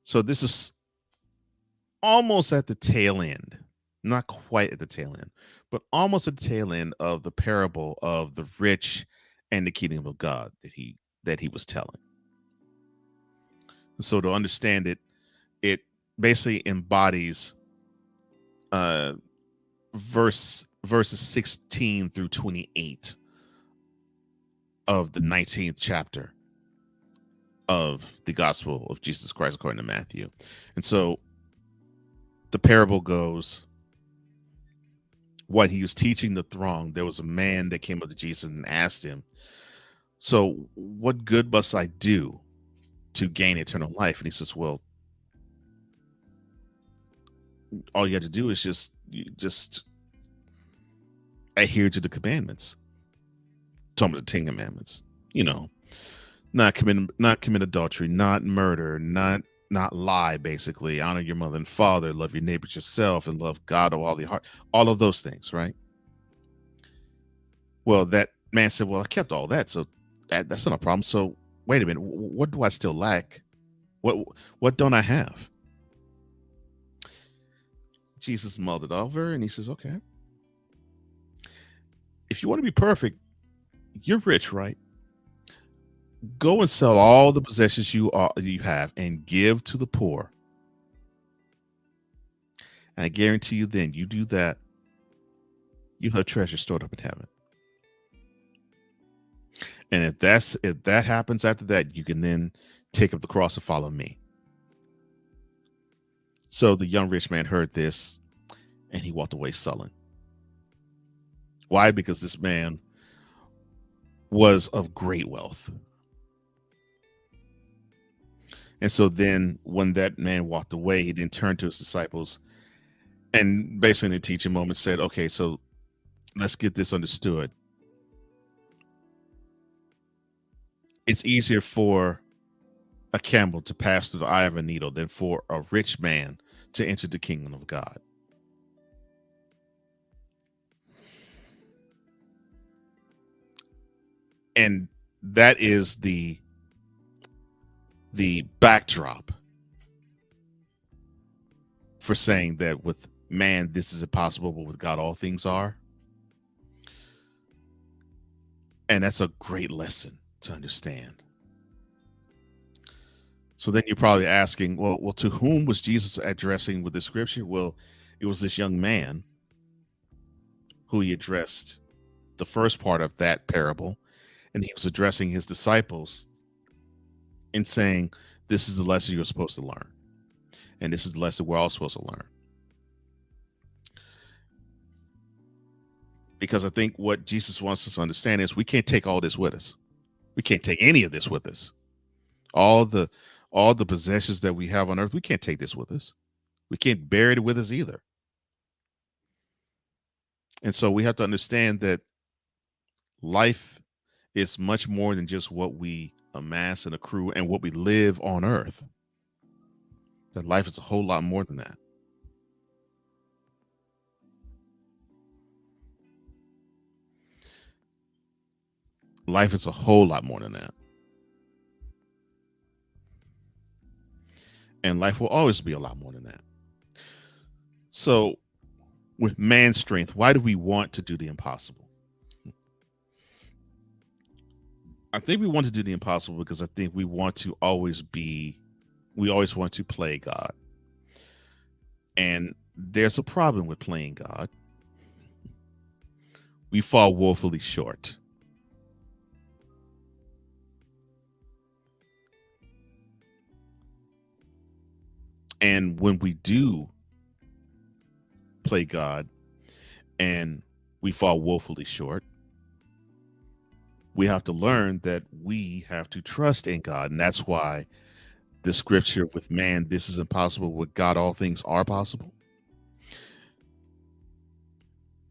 So this is almost at the tail end, not quite at the tail end, but almost at the tail end of the parable of the rich and the kingdom of God that he was telling. So to understand it, it basically embodies verses 16 through 28 of the 19th chapter of the gospel of Jesus Christ according to Matthew. And so the parable goes, what he was teaching the throng, there was a man that came up to Jesus and asked him, so what good must I do to gain eternal life? And he says, well, all you have to do is just adhere to the commandments. Talking about the 10 commandments, not commit adultery, not murder, not lie, basically, honor your mother and father, love your neighbors yourself, and love God with all your heart, all of those things, right? Well, that man said, well, I kept all that, so that's not a problem. So wait a minute, what do I still lack? What don't I have? Jesus mulled it over and he says, okay, if you want to be perfect, you're rich, right? Go and sell all the possessions you have and give to the poor. And I guarantee you, then you do that, you have treasure stored up in heaven. And if that happens after that, you can then take up the cross and follow me. So the young rich man heard this and he walked away sullen. Why? Because this man was of great wealth. And so then when that man walked away, he then turned to his disciples and basically in the teaching moment said, okay, so let's get this understood. It's easier for a camel to pass through the eye of a needle than for a rich man to enter the kingdom of God. And that is the backdrop for saying that with man this is impossible, but with God all things are. And that's a great lesson to understand. So then you're probably asking, well, to whom was Jesus addressing with this scripture? Well, it was this young man who he addressed the first part of that parable, and he was addressing his disciples and saying, this is the lesson you're supposed to learn. And this is the lesson we're all supposed to learn. Because I think what Jesus wants us to understand is we can't take all this with us. We can't take any of this with us. All the possessions that we have on earth, we can't take this with us. We can't bury it with us either. And so we have to understand that life is much more than just what we amass and accrue and what we live on earth. That life is a whole lot more than that. Life is a whole lot more than that. And life will always be a lot more than that. So with man's strength, why do we want to do the impossible? I think we want to do the impossible because I think we want to always want to play God. And there's a problem with playing God. We fall woefully short. And when we do play God and we fall woefully short, we have to learn that we have to trust in God. And that's why the scripture with man, this is impossible. With God, all things are possible.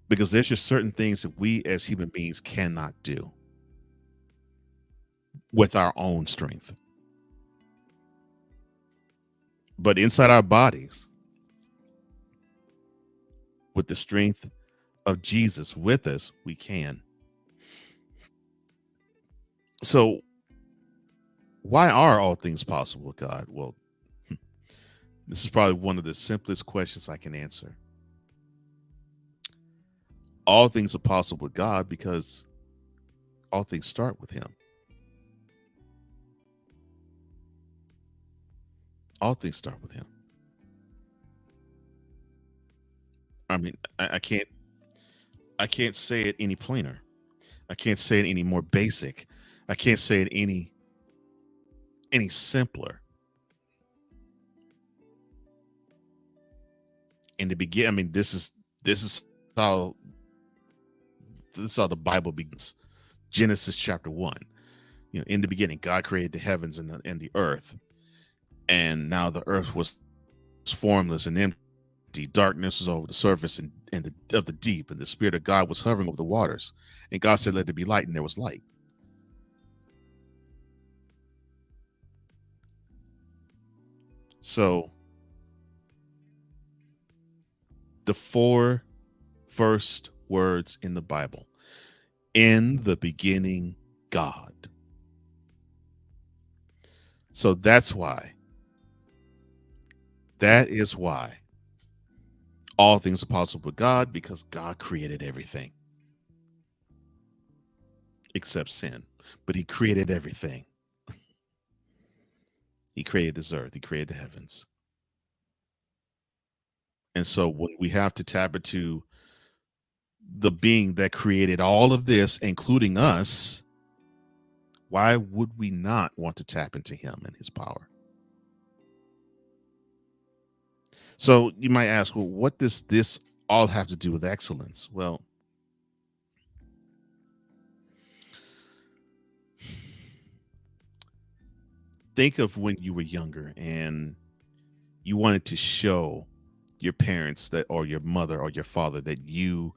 Because there's just certain things that we as human beings cannot do with our own strength. But inside our bodies, with the strength of Jesus with us, we can. So why are all things possible with God? Well, this is probably one of the simplest questions I can answer. All things are possible with God because all things start with him. All things start with him. I mean, I can't say it any plainer. I can't say it any more basic. I can't say it any simpler. In the beginning, I mean, this is how the Bible begins. Genesis chapter 1. You know, in the beginning, God created the heavens and the earth. And now the earth was formless and empty. Darkness was over the surface of the deep, and the Spirit of God was hovering over the waters. And God said, let there be light, and there was light. So the 4 first words in the Bible, in the beginning, God. So that is why all things are possible with God, because God created everything except sin, but he created everything. He created this earth, he created the heavens. And so when we have to tap into the being that created all of this, including us, why would we not want to tap into him and his power? So you might ask, well, what does this all have to do with excellence? Well, think of when you were younger and you wanted to show your parents that, or your mother or your father, that you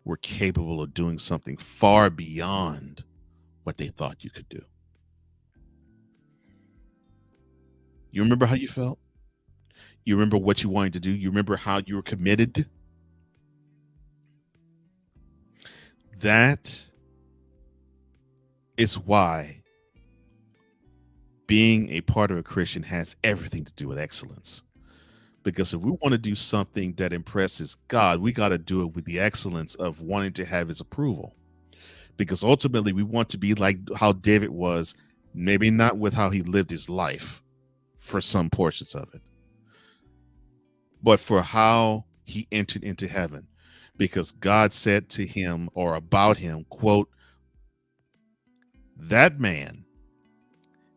were capable of doing something far beyond what they thought you could do. You remember how you felt? You remember what you wanted to do? You remember how you were committed? That is why being a part of a Christian has everything to do with excellence. Because if we want to do something that impresses God, we got to do it with the excellence of wanting to have his approval. Because ultimately we want to be like how David was, maybe not with how he lived his life for some portions of it, but for how he entered into heaven. Because God said to him, or about him, quote, "That man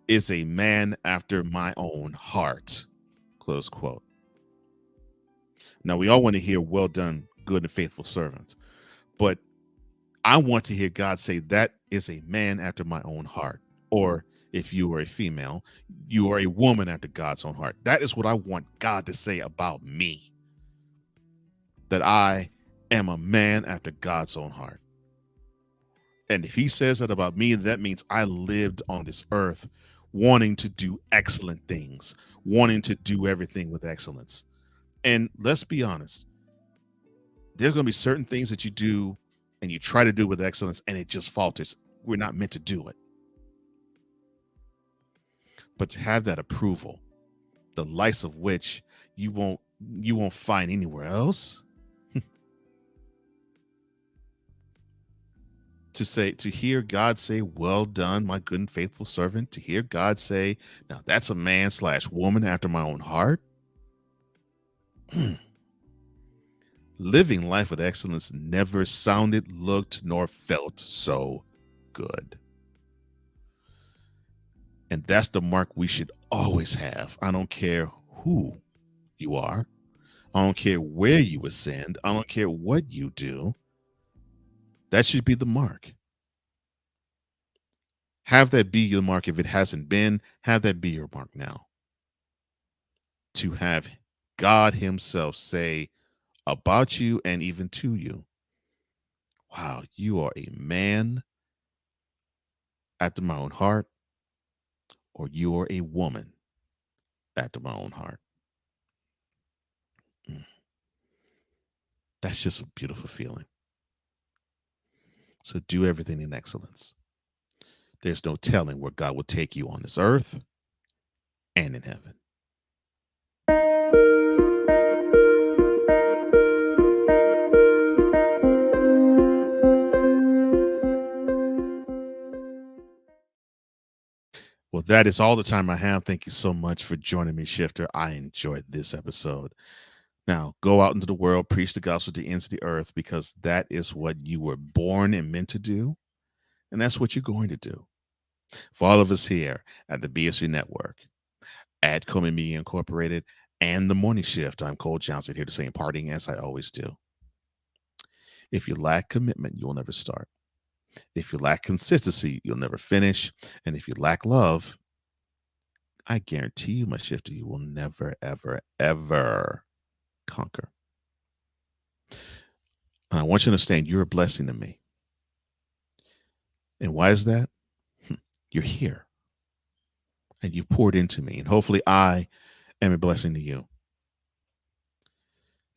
is a man after my own heart," close quote. Now, we all want to hear, "Well done, good and faithful servant." But I want to hear God say, "That is a man after my own heart." Or if you are a female, you are a woman after God's own heart. That is what I want God to say about me. That I am a man after God's own heart. And if he says that about me, that means I lived on this earth wanting to do excellent things, wanting to do everything with excellence. And let's be honest, there's going to be certain things that you do and you try to do with excellence and it just falters. We're not meant to do it. But to have that approval, the likes of which you won't find anywhere else, to hear God say, "Well done, my good and faithful servant," to hear God say, "Now that's a man/woman after my own heart." Living life with excellence never sounded, looked, nor felt so good. And that's the mark we should always have. I don't care who you are. I don't care where you ascend. I don't care what you do. That should be the mark. Have that be your mark. If it hasn't been, have that be your mark now. To have God himself say about you and even to you, "Wow, you are a man after my own heart," or "You are a woman after my own heart." That's just a beautiful feeling. So do everything in excellence. There's no telling where God will take you on this earth and in heaven. Well, that is all the time I have. Thank you so much for joining me, Shifter. I enjoyed this episode. Now, go out into the world, preach the gospel to the ends of the earth, because that is what you were born and meant to do. And that's what you're going to do. For all of us here at the BSU Network, at Coleman Media Incorporated, and The Morning Shift, I'm Cole Johnson, here to say, imparting as I always do. If you lack commitment, you'll never start. If you lack consistency, you'll never finish. And if you lack love, I guarantee you, my shifter, you will never, ever, ever conquer. And I want you to understand you're a blessing to me. And why is that? You're here. And you've poured into me. And hopefully I am a blessing to you.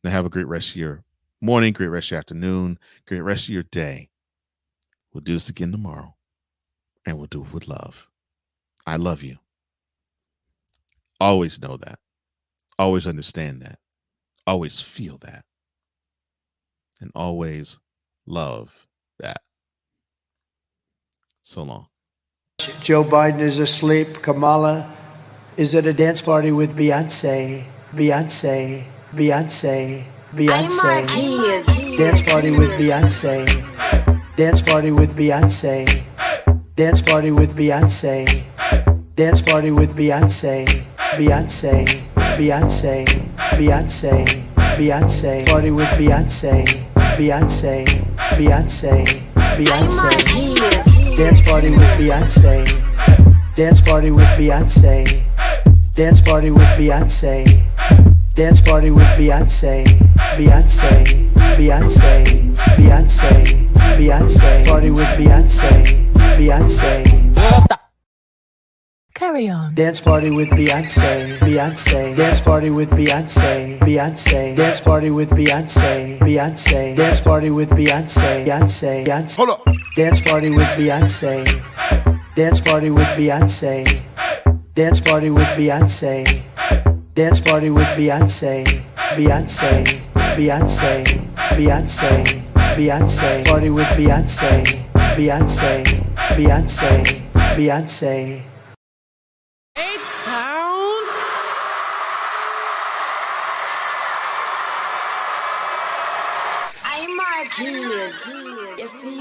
Now have a great rest of your morning, great rest of your afternoon, great rest of your day. We'll do this again tomorrow, and we'll do it with love. I love you. Always know that. Always understand that. Always feel that. And always love that. So long. Joe Biden is asleep. Kamala is at a dance party with Beyonce. Beyonce. Beyonce. Beyonce. Dance party with Beyonce. Dance party with Beyonce. Dance party with Beyonce. Dance party with Beyonce. Beyonce. Beyonce. Beyonce. Beyonce. Party with Beyonce. Beyonce. Beyonce. Beyonce. Dance party with Beyonce. Dance party with Beyonce. Dance party with Beyonce. Dance party with Beyonce. Beyonce. Beyonce. Beyonce. Beyonce. Party with Beyonce. Beyonce. Stop. Carry on. Dance party with Beyonce. Beyonce. Dance party with Beyonce. Beyonce. Dance party with Beyonce. Beyonce. Dance party with Beyonce. Beyonce. Beyonce. Hold up. Dance party with Beyonce. Dance party with Beyonce. Dance party with Beyonce. Dance party with Beyonce. Beyonce. Beyonce. Beyonce. Beyonce. Party with Beyonce. Beyonce. Beyonce. Beyonce. H-Town. I'm Marquise. Yes,